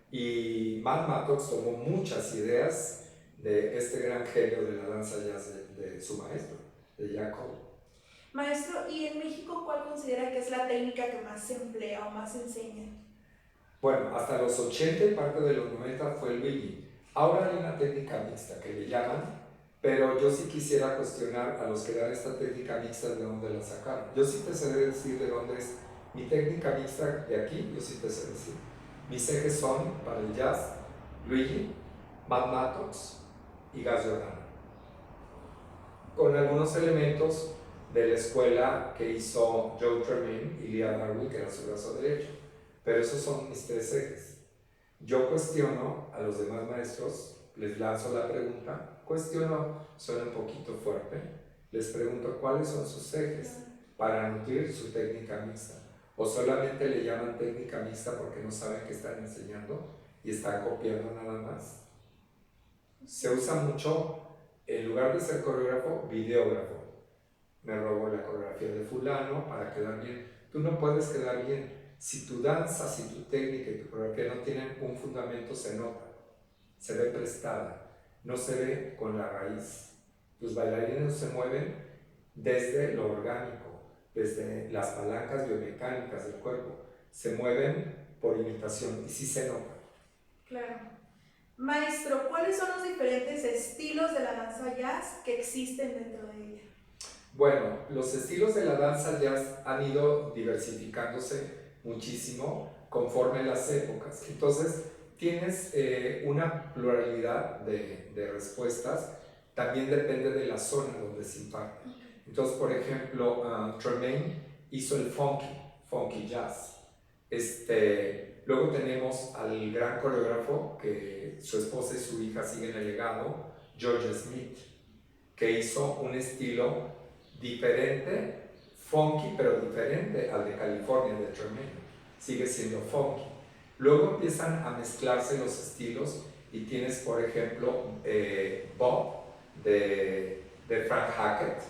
Y Matt Mattox tomó muchas ideas de este gran genio de la danza jazz de su maestro, de Jack Cole. Maestro, ¿y en México cuál considera que es la técnica que más se emplea o más se enseña? Bueno, hasta los 80 y parte de los 90 fue el Luigi. Ahora hay una técnica mixta que le llaman, pero yo sí quisiera cuestionar a los que dan esta técnica mixta de dónde la sacaron. Yo sí te sé decir de dónde es mi técnica mixta de aquí, yo sí te sé decir. Mis ejes son, para el jazz, Luigi, Matt Mattox y Gas Giordano, con algunos elementos de la escuela que hizo Joe Tremaine y Leah Darwin, que era su brazo derecho. Pero esos son mis 3 ejes. Yo cuestiono a los demás maestros, les lanzo la pregunta, cuestiono, suena un poquito fuerte, les pregunto cuáles son sus ejes para nutrir su técnica mixta. O solamente le llaman técnica mixta porque no saben qué están enseñando y están copiando nada más. Se usa mucho, en lugar de ser coreógrafo, videógrafo. Me robo la coreografía de fulano para quedar bien. Tú no puedes quedar bien. Si tu danza, si tu técnica y tu coreografía no tienen un fundamento, se nota, se ve prestada, no se ve con la raíz. Tus bailarines no se mueven desde lo orgánico, desde las palancas biomecánicas del cuerpo, se mueven por imitación y sí se nota. Claro. Maestro, ¿cuáles son los diferentes estilos de la danza jazz que existen dentro de ella? Bueno, los estilos de la danza jazz han ido diversificándose muchísimo conforme las épocas. Entonces, tienes una pluralidad de respuestas, también depende de la zona donde se imparte. Entonces, por ejemplo, Tremaine hizo el funky jazz. Luego tenemos al gran coreógrafo, que su esposa y su hija siguen el legado, George Smith, que hizo un estilo diferente, funky, pero diferente al de California, de Tremaine. Sigue siendo funky. Luego empiezan a mezclarse los estilos y tienes, por ejemplo, Bob de Frank Hackett,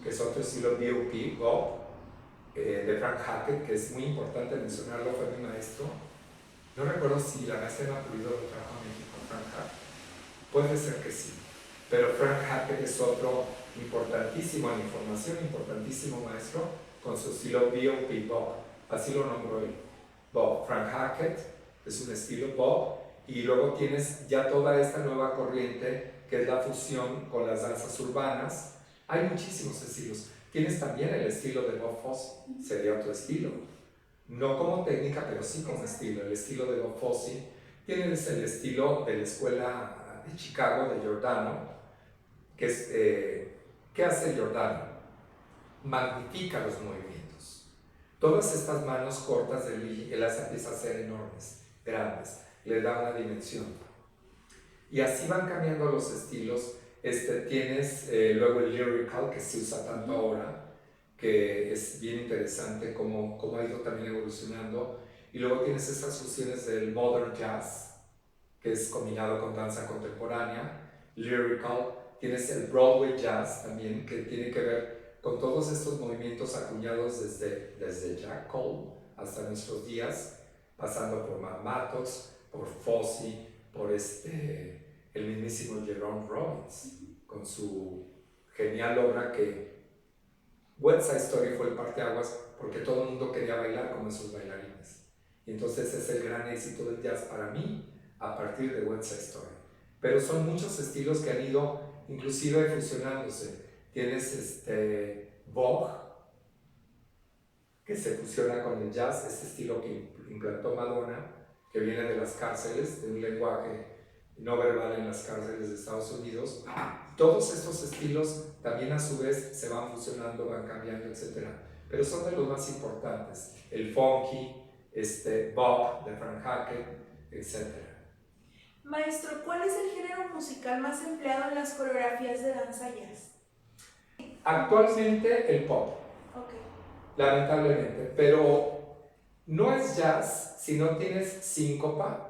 que es otro estilo BOP, Bob, de Frank Hackett, que es muy importante mencionarlo, fue mi maestro. No recuerdo si la maestra Emma Pulido lo trajo a México, Frank Hackett. Puede ser que sí, pero Frank Hackett es otro importantísimo en información, importantísimo maestro, con su estilo BOP, Bob, así lo nombró él. Bob, Frank Hackett, es un estilo Bob, y luego tienes ya toda esta nueva corriente que es la fusión con las danzas urbanas. Hay muchísimos estilos. Tienes también el estilo de Bob Fosse, sería otro estilo. No como técnica, pero sí como estilo. El estilo de Bob Fosse. Tienes el estilo de la escuela de Chicago, de Giordano, que es, ¿qué hace Giordano? Magnifica los movimientos. Todas estas manos cortas de Luigi, él las empieza a hacer enormes grandes, le da una dimensión. Y así van cambiando los estilos. Tienes luego el lyrical, que se usa tanto ahora, que es bien interesante cómo ha ido también evolucionando. Y luego tienes estas fusiones del modern jazz, que es combinado con danza contemporánea, lyrical. Tienes el Broadway jazz también, que tiene que ver con todos estos movimientos acuñados desde Jack Cole hasta nuestros días, pasando por Matt Mattox, por Fosse, por el mismísimo Jerome Robbins, con su genial obra que West Side Story fue el parteaguas porque todo el mundo quería bailar como esos bailarines. Y entonces es el gran éxito del jazz para mí a partir de West Side Story. Pero son muchos estilos que han ido inclusive fusionándose. Tienes Vogue, que se fusiona con el jazz, este estilo que implantó Madonna, que viene de las cárceles, de un lenguaje no verbal en las cárceles de Estados Unidos. Todos estos estilos también a su vez se van fusionando, van cambiando, etc. Pero son de los más importantes. El funky, bop de Frank Hackett, etc. Maestro, ¿cuál es el género musical más empleado en las coreografías de danza jazz? Actualmente el pop, lamentablemente, pero no es jazz si no tienes síncopa.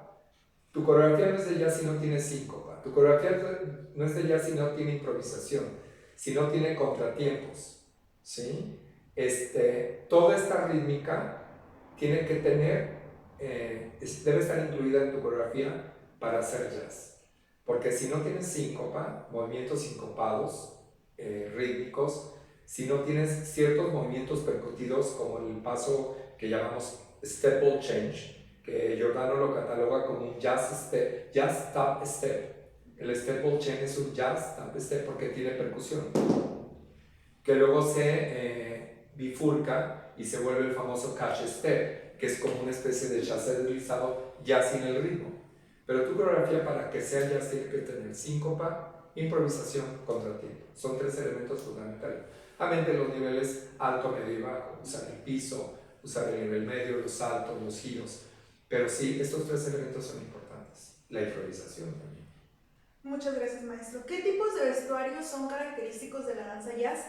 Tu coreografía no es de jazz si no tiene síncopa. Tu coreografía no es de jazz si no tiene improvisación, si no tiene contratiempos, ¿sí? Toda esta rítmica tiene que tener, debe estar incluida en tu coreografía para hacer jazz. Porque si no tienes síncopa, movimientos sincopados, rítmicos, si no tienes ciertos movimientos percutidos como el paso que llamamos step ball change, que Giordano lo cataloga como un jazz tap step. El step ball change es un jazz tap step porque tiene percusión, que luego se bifurca y se vuelve el famoso catch step, que es como una especie de chassé deslizado ya sin el ritmo. Pero tu coreografía, para que sea jazz, tiene que tener síncopa, improvisación, contratiempo. Son tres elementos fundamentales. Amén de los niveles alto, medio y bajo, usar el piso, usar el nivel medio, los saltos, los giros. Pero sí, estos tres elementos son importantes. La improvisación también. Muchas gracias, maestro. ¿Qué tipos de vestuarios son característicos de la danza jazz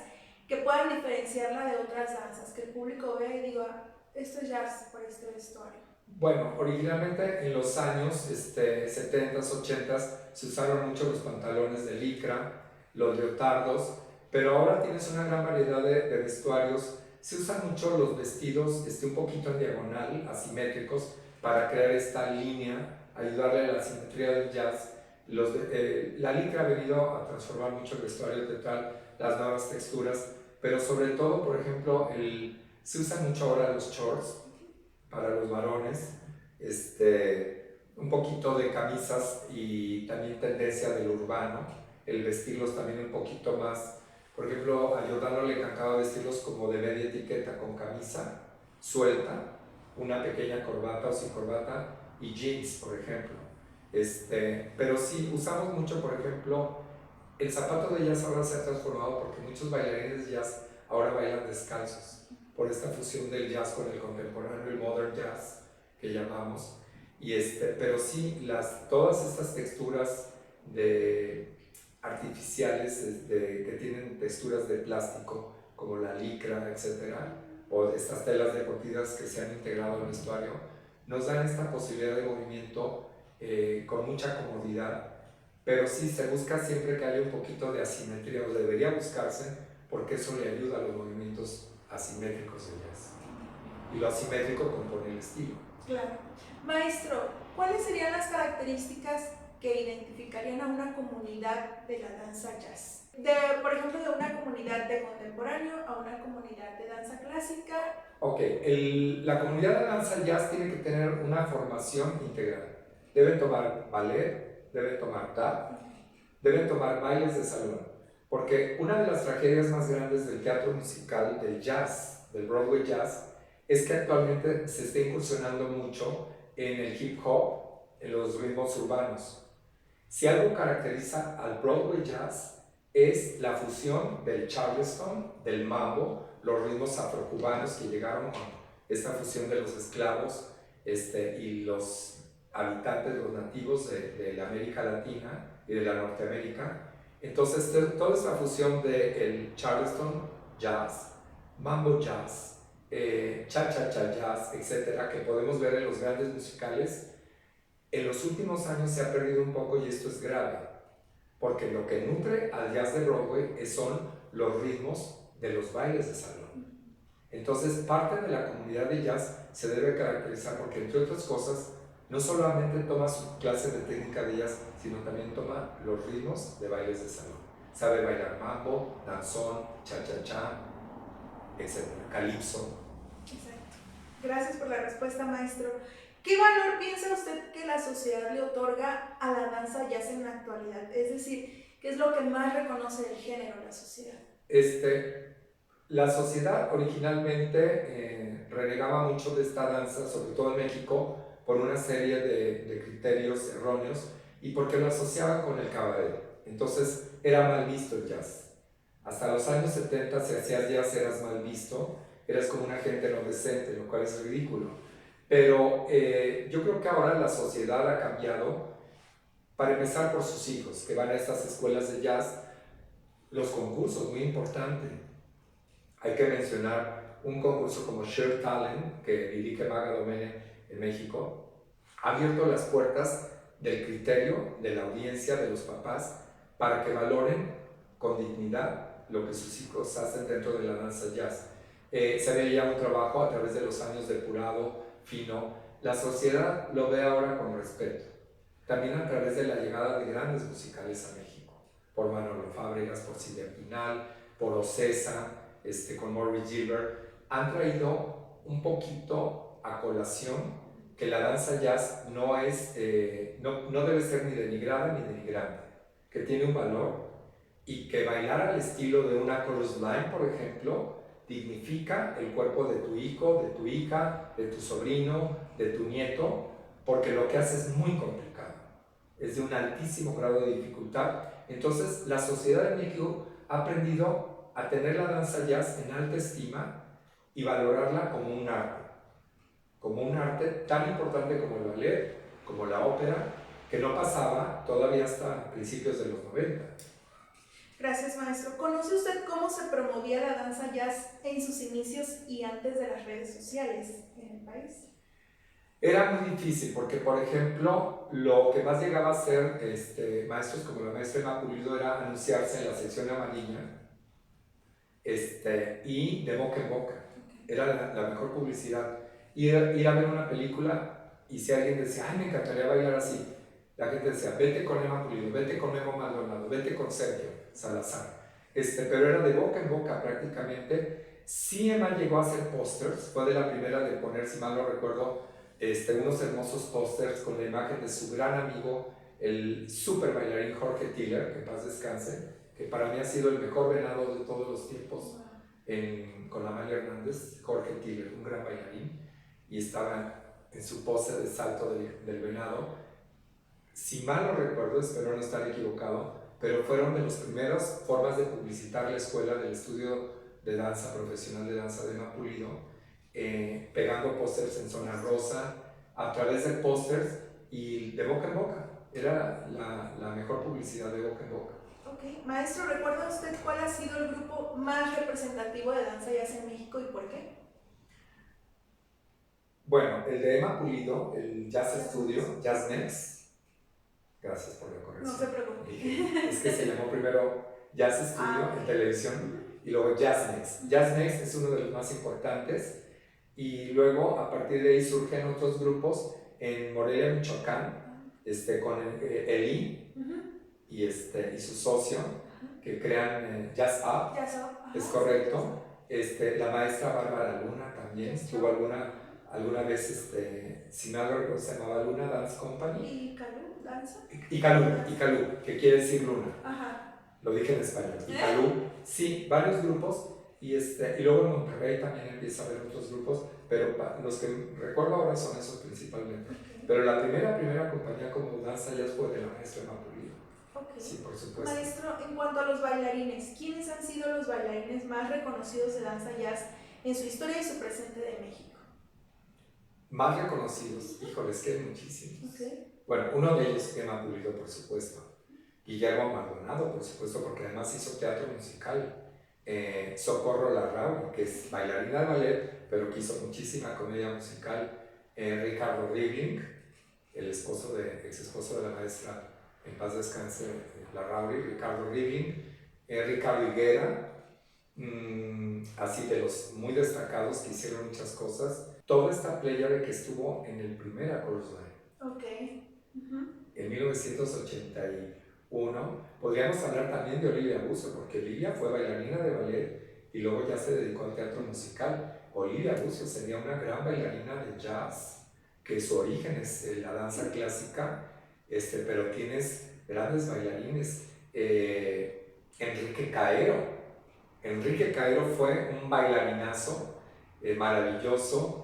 que puedan diferenciarla de otras danzas? Que el público vea y diga, esto es jazz por este vestuario. Bueno, originalmente en los años 70s, 80s se usaron mucho los pantalones de licra, los leotardos, pero ahora tienes una gran variedad de vestuarios. Se usan mucho los vestidos un poquito en diagonal, asimétricos, para crear esta línea, ayudarle a la simetría del jazz. La licra ha venido a transformar mucho el vestuario teatral, las nuevas texturas, pero sobre todo, por ejemplo, se usan mucho ahora los shorts para los varones, un poquito de camisas y también tendencia del urbano, el vestirlos también un poquito más. Por ejemplo, a Giordano le encantaba vestirlos como de media etiqueta, con camisa suelta, una pequeña corbata o sin corbata y jeans, por ejemplo. Pero sí, usamos mucho, por ejemplo, el zapato de jazz ahora se ha transformado porque muchos bailarines de jazz ahora bailan descalzos, por esta fusión del jazz con el contemporáneo, el modern jazz que llamamos. Pero sí, todas estas texturas artificiales que tienen texturas de plástico, como la licra, etc., o estas telas deportivas que se han integrado al vestuario, nos dan esta posibilidad de movimiento con mucha comodidad, pero sí se busca siempre que haya un poquito de asimetría, o debería buscarse, porque eso le ayuda a los movimientos asimétricos de jazz. Y lo asimétrico compone el estilo. Claro. Maestro, ¿cuáles serían las características que identificarían a una comunidad de la danza jazz? Por ejemplo, de una comunidad de contemporáneo a una comunidad de danza clásica. Ok, la comunidad de danza jazz tiene que tener una formación integral. Deben tomar ballet, deben tomar tap, deben tomar bailes de salón. Porque una de las tragedias más grandes del teatro musical, del jazz, del Broadway jazz, es que actualmente se está incursionando mucho en el hip hop, en los ritmos urbanos. Si algo caracteriza al Broadway jazz es la fusión del charleston, del mambo, los ritmos afrocubanos que llegaron con esta fusión de los esclavos y los habitantes, los nativos de la América Latina y de la Norteamérica. Entonces, toda esta fusión del Charleston jazz, mambo jazz, cha-cha-cha jazz, etcétera, que podemos ver en los grandes musicales, en los últimos años se ha perdido un poco y esto es grave, porque lo que nutre al jazz de Broadway son los ritmos de los bailes de salón. Entonces, parte de la comunidad de jazz se debe caracterizar porque, entre otras cosas, no solamente toma su clase de técnica de jazz, sino también toma los ritmos de bailes de salón. Sabe bailar mambo, danzón, cha-cha-cha, etc. Calipso. Exacto. Gracias por la respuesta, maestro. ¿Qué valor piensa usted que la sociedad le otorga a la danza jazz en la actualidad? Es decir, ¿qué es lo que más reconoce del género la sociedad? La sociedad originalmente renegaba mucho de esta danza, sobre todo en México, por una serie de criterios erróneos y porque lo asociaba con el cabaret. Entonces era mal visto el jazz. Hasta los años 70, si hacías jazz eras mal visto, eras como una gente no decente, lo cual es ridículo. Pero yo creo que ahora la sociedad ha cambiado, para empezar por sus hijos, que van a estas escuelas de jazz, los concursos, muy importante. Hay que mencionar un concurso como Sheer Talent, que dirige Maga Domene en México, ha abierto las puertas del criterio de la audiencia, de los papás, para que valoren con dignidad lo que sus hijos hacen dentro de la danza jazz. Se veía un trabajo a través de los años depurado, fino. La sociedad lo ve ahora con respeto. También a través de la llegada de grandes musicales a México, por Manolo Fábregas, por Silvia Pinal, por Ocesa, con Maurice Gilbert, han traído un poquito a colación que la danza jazz no debe ser ni denigrada ni denigrante, que tiene un valor y que bailar al estilo de una chorus line, por ejemplo, dignifica el cuerpo de tu hijo, de tu hija, de tu sobrino, de tu nieto, porque lo que hace es muy complicado, es de un altísimo grado de dificultad. Entonces, la sociedad de México ha aprendido a tener la danza jazz en alta estima y valorarla como un arte tan importante como el ballet, como la ópera, que no pasaba todavía hasta principios de los 90. Gracias, maestro. ¿Conoce usted cómo se promovía la danza jazz en sus inicios y antes de las redes sociales en el país? Era muy difícil porque, por ejemplo, lo que más llegaba a ser maestros como la maestra Emma Pulido era anunciarse en la sección amarilla y de boca en boca. Era la mejor publicidad. Ir a ver una película y si alguien decía, ay, me encantaría bailar así, la gente decía, vete con Emma Pulido, vete con Memo Maldonado, vete con Sergio Salazar. Pero era de boca en boca prácticamente. Sí, Emma llegó a hacer pósters, fue de la primera de poner, si mal no recuerdo, unos hermosos pósters con la imagen de su gran amigo, el super bailarín Jorge Tiller, que en paz descanse, que para mí ha sido el mejor venado de todos los tiempos, con Amalia Hernández. Jorge Tiller, un gran bailarín, y estaba en su pose de salto del venado. Si mal no recuerdo, espero no estar equivocado, pero fueron de las primeras formas de publicitar la escuela del estudio de danza profesional de danza de Emma Pulido, pegando pósters en zona rosa, a través de pósters y de boca en boca. Era la mejor publicidad de boca en boca. Ok, maestro, ¿recuerda usted cuál ha sido el grupo más representativo de danza jazz en México y por qué? Bueno, el de Emma Pulido, el Jazz Studio, Jazz Next. Gracias por la corrección. No se preocupe. Es que se llamó primero Jazz Studio en televisión y luego Jazz Next. Jazz Next es uno de los más importantes y luego a partir de ahí surgen otros grupos en Morelia, Michoacán, con Eli y su socio, que crean Jazz Up. Es correcto. La maestra Bárbara Luna también estuvo alguna vez, si me acuerdo, se llamaba Luna Dance Company. ¿Y Calú danza? Y Calú, que quiere decir luna. Ajá. Lo dije en español. Y Calú, sí, varios grupos. Y luego en Monterrey también empieza a haber otros grupos, pero los que recuerdo ahora son esos principalmente. Okay. Pero la primera compañía como danza jazz fue de la maestra Emma Pulido. Okay. Sí, por supuesto. Maestro, en cuanto a los bailarines, ¿quiénes han sido los bailarines más reconocidos de danza jazz en su historia y su presente de México? Más reconocidos, híjoles, que hay muchísimos. Okay. Bueno, uno de ellos, Emma Pulido, por supuesto. Guillermo Maldonado, por supuesto, porque además hizo teatro musical. Socorro Larrauri, que es bailarina de ballet, pero que hizo muchísima comedia musical. Ricardo Ribling, el ex esposo de la maestra, en paz descanse, Larrauri, Ricardo Ribling. Ricardo Higuera, así de los muy destacados que hicieron muchas cosas. Toda esta pléyade que estuvo en el primer Chorus Line. Ok. En 1981, podríamos hablar también de Olivia Bucio, porque Olivia fue bailarina de ballet y luego ya se dedicó al teatro musical. Olivia Bucio sería una gran bailarina de jazz, que su origen es la danza clásica, pero tienes grandes bailarines. Enrique Caero. Enrique Caero fue un bailarinazo maravilloso.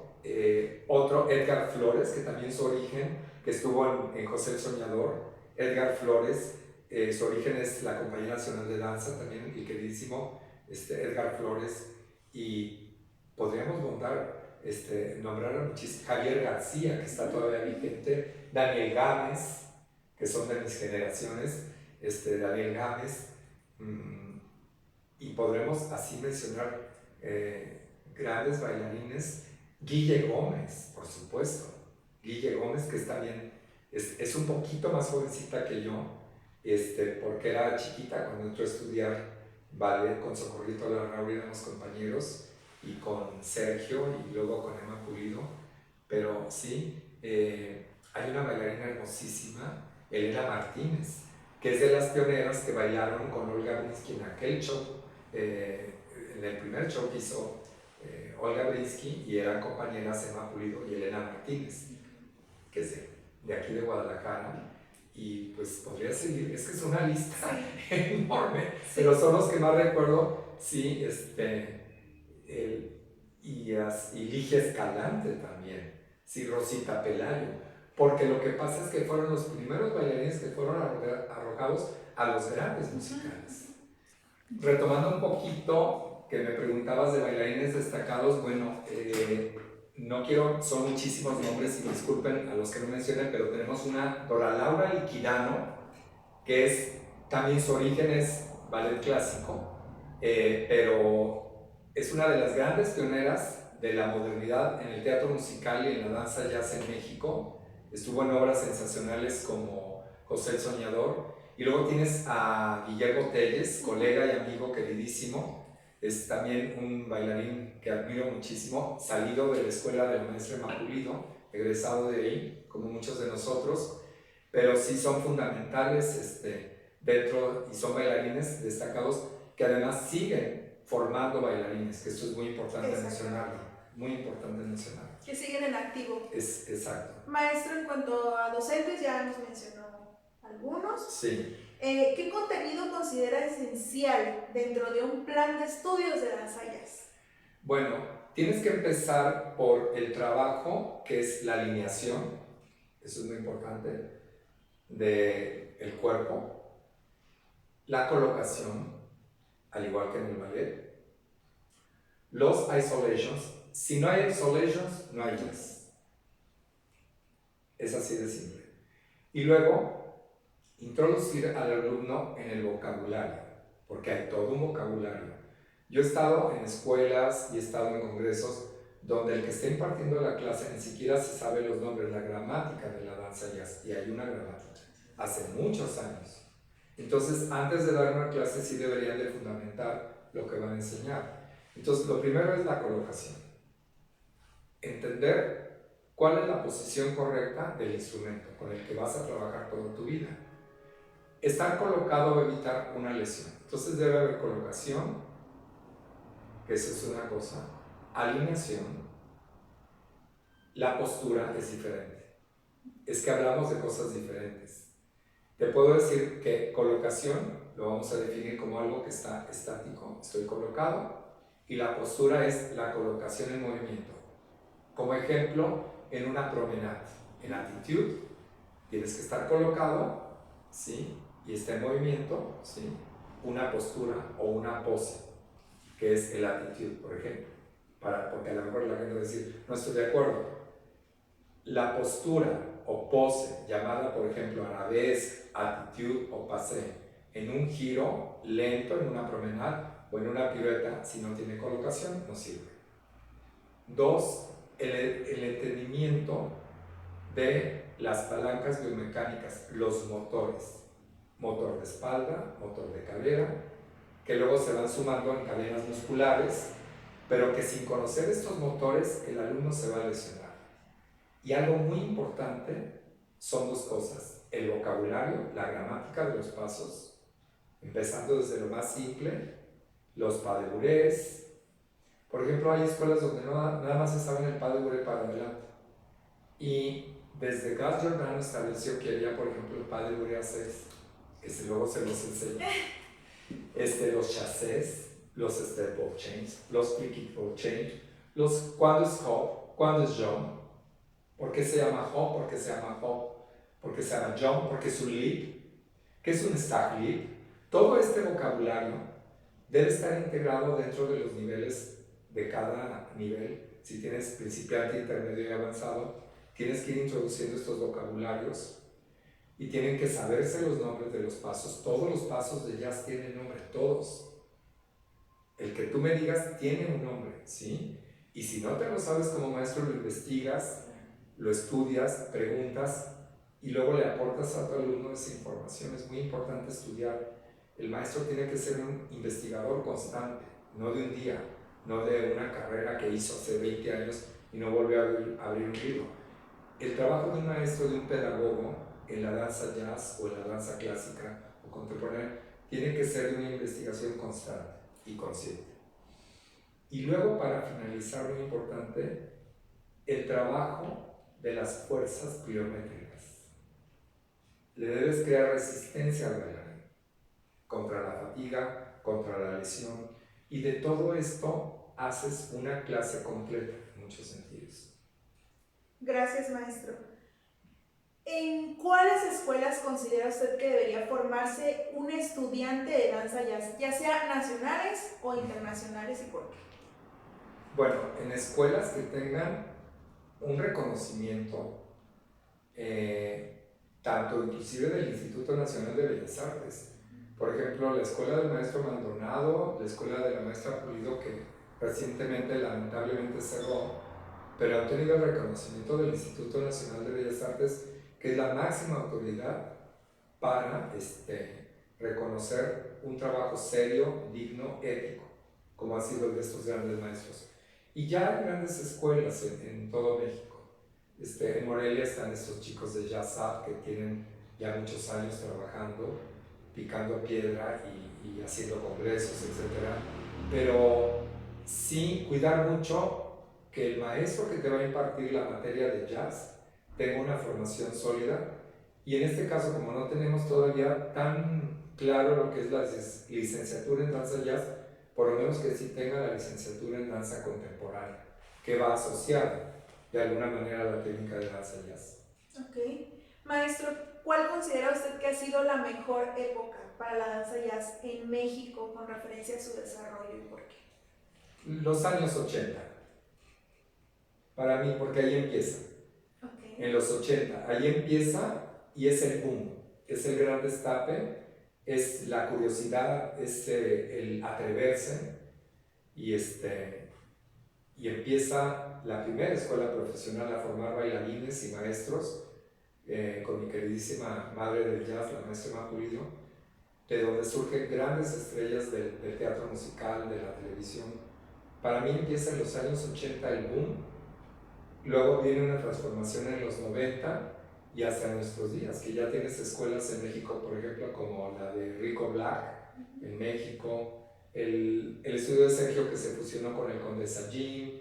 Otro, Edgar Flores, que también su origen, que estuvo en José el Soñador. Edgar Flores, su origen es la Compañía Nacional de Danza, también el queridísimo Edgar Flores. Y podríamos nombrar a muchísimos. Javier García, que está todavía vigente. Daniel Gámez, que son de mis generaciones. Daniel Gámez. Y podremos así mencionar grandes bailarines. Guille Gómez, por supuesto. Guille Gómez, que está bien, es un poquito más jovencita que yo, porque era chiquita cuando entró a estudiar ballet con Socorrito Larrauri, éramos compañeros, y con Sergio, y luego con Emma Pulido. Pero sí, hay una bailarina hermosísima, Elena Martínez, que es de las pioneras que bailaron con Olga Brinsky en aquel show, en el primer show que hizo Olga Brinsky, y eran compañeras Emma Pulido y Elena Martínez, que es de aquí de Guadalajara. Y pues podría seguir, es que es una lista enorme, pero son los que más recuerdo. Sí, y Ligia Escalante también, sí, Rosita Pelayo, porque lo que pasa es que fueron los primeros bailarines que fueron arrojados a los grandes musicales. Retomando un poquito, que me preguntabas de bailarines destacados, bueno, no quiero, son muchísimos nombres y disculpen a los que no mencioné, pero tenemos una Dora Laura Liquidano, que es, también su origen es ballet clásico, pero es una de las grandes pioneras de la modernidad en el teatro musical y en la danza jazz en México. Estuvo en obras sensacionales como José el Soñador. Y luego tienes a Guillermo Telles, colega y amigo queridísimo. Es también un bailarín que admiro muchísimo, salido de la escuela de la maestra Emma Pulido, egresado de ahí, como muchos de nosotros, pero sí son fundamentales dentro, y son bailarines destacados que además siguen formando bailarines, que esto es muy importante mencionarlo, muy importante mencionarlo. Que siguen en activo. Exacto. Maestro, en cuanto a docentes, ya nos mencionó algunos. Sí. ¿Qué contenido considera esencial dentro de un plan de estudios de danza jazz? Bueno, tienes que empezar por el trabajo, que es la alineación, eso es muy importante, del cuerpo, la colocación, al igual que en el ballet, los isolations. Si no hay isolations, no hay jazz. Es así de simple. Y luego, introducir al alumno en el vocabulario, porque hay todo un vocabulario. Yo he estado en escuelas y he estado en congresos donde el que está impartiendo la clase ni siquiera se sabe los nombres, la gramática de la danza jazz, y hay una gramática, hace muchos años. Entonces, antes de dar una clase sí deberían de fundamentar lo que van a enseñar. Entonces, lo primero es la colocación. Entender cuál es la posición correcta del instrumento con el que vas a trabajar toda tu vida. Estar colocado va a evitar una lesión. Entonces debe haber colocación, que eso es una cosa, alineación, la postura es diferente. Es que hablamos de cosas diferentes. Te puedo decir que colocación lo vamos a definir como algo que está estático, estoy colocado, y la postura es la colocación en movimiento. Como ejemplo, en una promenade, en attitude, tienes que estar colocado, ¿sí? Y está en movimiento, ¿sí? Una postura o una pose, que es el attitude, por ejemplo, porque a lo mejor la gente va a decir, no estoy de acuerdo. la postura o pose, llamada por ejemplo arabesque, attitude o passé, en un giro lento, en una promenada o en una pirueta, si no tiene colocación, no sirve. 2. El entendimiento de las palancas biomecánicas, los motores, motor de espalda, motor de cadera, que luego se van sumando en cadenas musculares, pero que sin conocer estos motores el alumno se va a lesionar. Y algo muy importante son dos cosas: el vocabulario, la gramática de los pasos, empezando desde lo más simple, los pas de bourrées. Por ejemplo, hay escuelas donde nada más se sabe el pas de bourrée para adelante. Y desde Gus Jordan estableció que había, por ejemplo, el pas de bourrée a 6, que luego se los enseña. Los chassés, los step ball change, los click ball change, los cuándo es hop, cuándo es jump. ¿Por qué se llama hop? ¿Por qué se llama hop? ¿Por qué se llama jump? ¿Por qué es un leap? ¿Qué es un stack leap? Todo este vocabulario debe estar integrado dentro de los niveles de cada nivel. Si tienes principiante, intermedio y avanzado, tienes que ir introduciendo estos vocabularios y tienen que saberse los nombres de los pasos. Todos los pasos de jazz tienen nombre, todos. El que tú me digas tiene un nombre, ¿sí? Y si no te lo sabes como maestro, lo investigas, lo estudias, preguntas y luego le aportas a tu alumno esa información. Es muy importante estudiar. El maestro tiene que ser un investigador constante, no de un día, no de una carrera que hizo hace 20 años y no volvió a abrir un libro. El trabajo de un maestro, de un pedagogo en la danza jazz o en la danza clásica o contemporánea tiene que ser de una investigación constante y consciente. Y luego, para finalizar, muy importante, el trabajo de las fuerzas pliométricas. Le debes crear resistencia al bailarín contra la fatiga, contra la lesión, y de todo esto haces una clase completa en muchos sentidos. Gracias, maestro. ¿En cuáles escuelas considera usted que debería formarse un estudiante de danza jazz, ya sea nacionales o internacionales, y por qué? Bueno, en escuelas que tengan un reconocimiento, tanto inclusive del Instituto Nacional de Bellas Artes. Por ejemplo, la Escuela del Maestro Maldonado, la Escuela de la Maestra Pulido, que recientemente lamentablemente cerró, pero han tenido el reconocimiento del Instituto Nacional de Bellas Artes, que es la máxima autoridad para reconocer un trabajo serio, digno, ético, como ha sido el de estos grandes maestros. Y ya hay grandes escuelas en todo México. En Morelia están estos chicos de Jazz Up que tienen ya muchos años trabajando, picando piedra y haciendo congresos, etc. Pero sí cuidar mucho que el maestro que te va a impartir la materia de jazz tenga una formación sólida. Y en este caso, como no tenemos todavía tan claro lo que es la licenciatura en danza jazz, por lo menos que sí tenga la licenciatura en danza contemporánea, que va asociada de alguna manera a la técnica de danza jazz. Ok. Maestro, ¿cuál considera usted que ha sido la mejor época para la danza jazz en México con referencia a su desarrollo y por qué? Los años 80. Para mí, porque ahí empieza. Okay. En los 80, ahí empieza y es el boom, es el gran destape, es la curiosidad, es el atreverse y empieza la primera escuela profesional a formar bailarines y maestros con mi queridísima madre del jazz, la maestra Emma Pulido, de donde surgen grandes estrellas del teatro musical, de la televisión. Para mí empieza en los años 80 el boom, luego viene una transformación en los 90 y hasta nuestros días, que ya tienes escuelas en México, por ejemplo, como la de Rico Black en México, el estudio de Sergio que se fusionó con el Condesa Jim,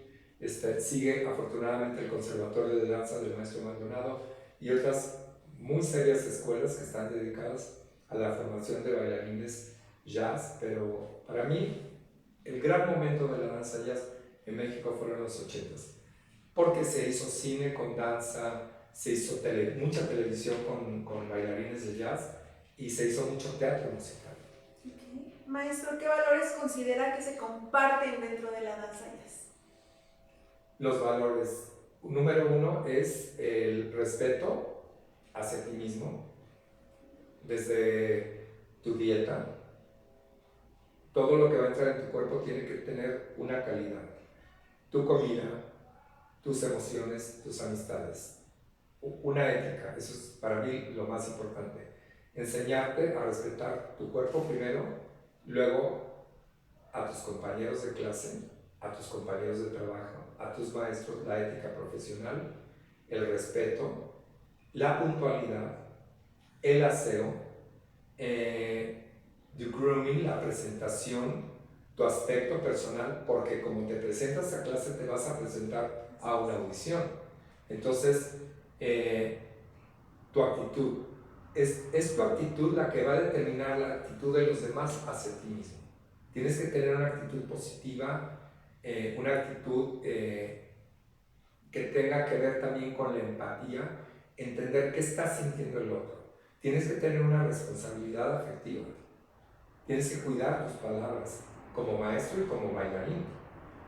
sigue afortunadamente el Conservatorio de Danza del Maestro Maldonado y otras muy serias escuelas que están dedicadas a la formación de bailarines jazz, pero para mí el gran momento de la danza jazz en México fueron los 80s, porque se hizo cine con danza, se hizo mucha televisión con bailarines de jazz y se hizo mucho teatro musical. Okay. Maestro, ¿qué valores considera que se comparten dentro de la danza jazz? Los valores Número uno es el respeto hacia ti mismo, desde tu dieta. Todo lo que va a entrar en tu cuerpo tiene que tener una calidad. Tu comida, tus emociones, tus amistades. Una ética, eso es para mí lo más importante. Enseñarte a respetar tu cuerpo primero, luego a tus compañeros de clase, a tus compañeros de trabajo, a tus maestros, la ética profesional, el respeto, la puntualidad, el aseo, tu grooming, la presentación, tu aspecto personal, porque como te presentas a clase te vas a presentar a una audición. Entonces, tu actitud, es tu actitud la que va a determinar la actitud de los demás hacia ti mismo. Tienes que tener una actitud positiva, una actitud que tenga que ver también con la empatía, entender qué está sintiendo el otro. Tienes que tener una responsabilidad afectiva. Tienes que cuidar tus palabras como maestro y como bailarín.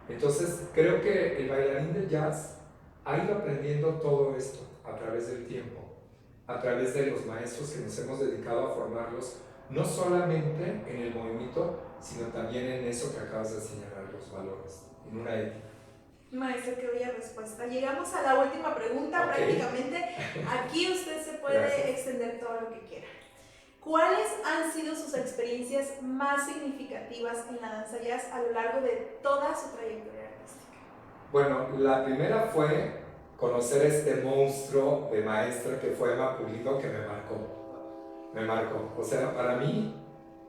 Entonces, creo que el bailarín de jazz ha ido aprendiendo todo esto a través del tiempo, a través de los maestros que nos hemos dedicado a formarlos, no solamente en el movimiento, sino también en eso que acabas de señalar, los valores, en una ética. Maestro, qué bella respuesta. Llegamos a la última pregunta, prácticamente. Aquí usted se puede extender todo lo que quiera. ¿Cuáles han sido sus experiencias más significativas en la danza jazz a lo largo de toda su trayectoria artística? Bueno, la primera fue conocer a este monstruo de maestra que fue Emma Pulido, que me marcó. Me marcó. O sea, para mí,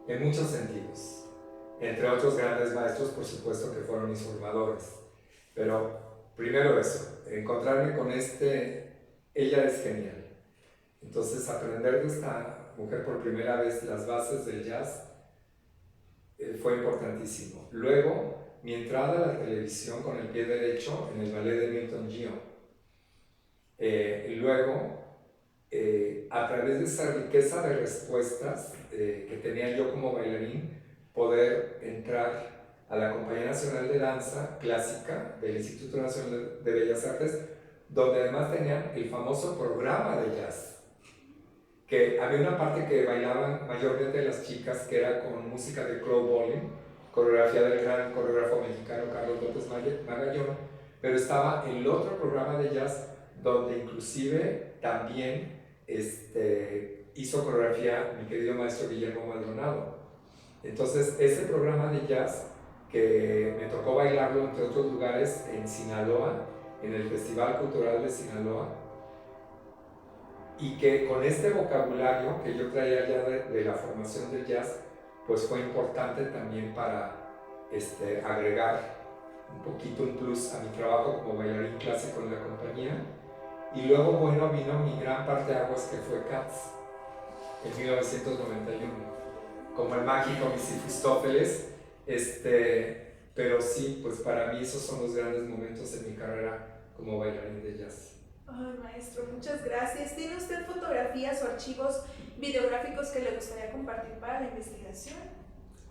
en muchos sentidos. Entre otros grandes maestros, por supuesto, que fueron mis formadores. Pero primero eso, encontrarme con ella es genial. Entonces, aprender de esta mujer por primera vez las bases del jazz fue importantísimo. Luego, mi entrada a la televisión con el pie derecho en el ballet de Milton Gio. Luego, a través de esa riqueza de respuestas que tenía yo como bailarín, poder entrar a la Compañía Nacional de Danza Clásica del Instituto Nacional de Bellas Artes, donde además tenían el famoso programa de jazz, que había una parte que bailaban mayormente las chicas, que era con música de Claude Bolling, coreografía del gran coreógrafo mexicano Carlos López Magallón, pero estaba el otro programa de jazz donde inclusive también hizo coreografía mi querido maestro Guillermo Maldonado. Entonces ese programa de jazz, que me tocó bailarlo entre otros lugares en Sinaloa, en el Festival Cultural de Sinaloa, y que con este vocabulario que yo traía ya de la formación del jazz, pues fue importante también para agregar un poquito un plus a mi trabajo como bailarín clásico en la compañía. Y luego, bueno, vino mi gran parteaguas, que fue Cats, en 1991, como el mágico Misifustófeles, pero sí, pues para mí esos son los grandes momentos en mi carrera como bailarín de jazz. Ay, maestro, muchas gracias. ¿Tiene usted fotografías o archivos videográficos que le gustaría compartir para la investigación?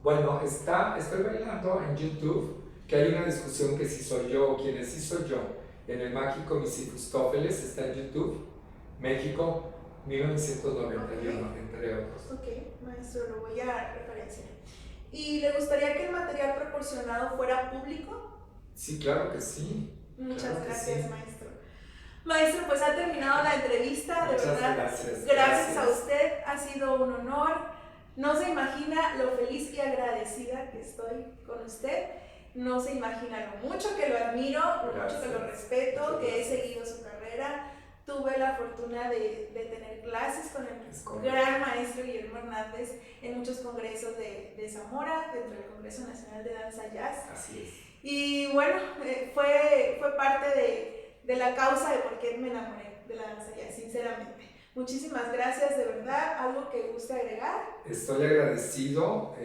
Bueno, estoy bailando en YouTube, que hay una discusión que si soy yo o quién es, si soy yo. En el mágico Misifustófeles está en YouTube, México, 1991, entre otros. Ok, maestro, lo voy a referenciar. ¿Y le gustaría que el material proporcionado fuera público? Sí, claro que sí. Muchas gracias, sí. Maestro. Maestro, pues ha terminado la entrevista, de Muchas verdad. Gracias a usted, ha sido un honor. No se imagina lo feliz y agradecida que estoy con usted. No se imagina lo mucho que lo admiro, lo mucho que lo respeto, que he seguido su carrera. Tuve la fortuna de tener clases con el gran maestro Guillermo Hernández en muchos congresos de Zamora, dentro del Congreso Nacional de Danza Jazz. Así es. Y bueno, fue parte de la causa de por qué me enamoré de la danza jazz, sinceramente. Muchísimas gracias, de verdad. ¿Algo que guste agregar? Estoy agradecido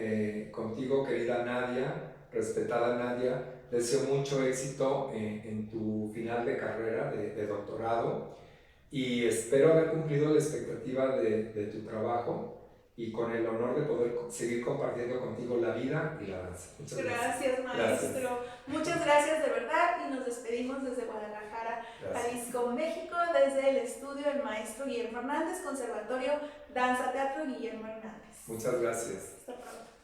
contigo, querida Nadia, respetada Nadia. Deseo mucho éxito en tu final de carrera de doctorado y espero haber cumplido la expectativa de tu trabajo y con el honor de poder seguir compartiendo contigo la vida y la danza. Muchas gracias. Gracias, maestro. Gracias. Muchas gracias de verdad y nos despedimos. despedimos desde Guadalajara, Gracias. Jalisco, México, desde el estudio del maestro Guillermo Hernández, Conservatorio Danza Teatro Guillermo Hernández. Muchas gracias. Hasta pronto.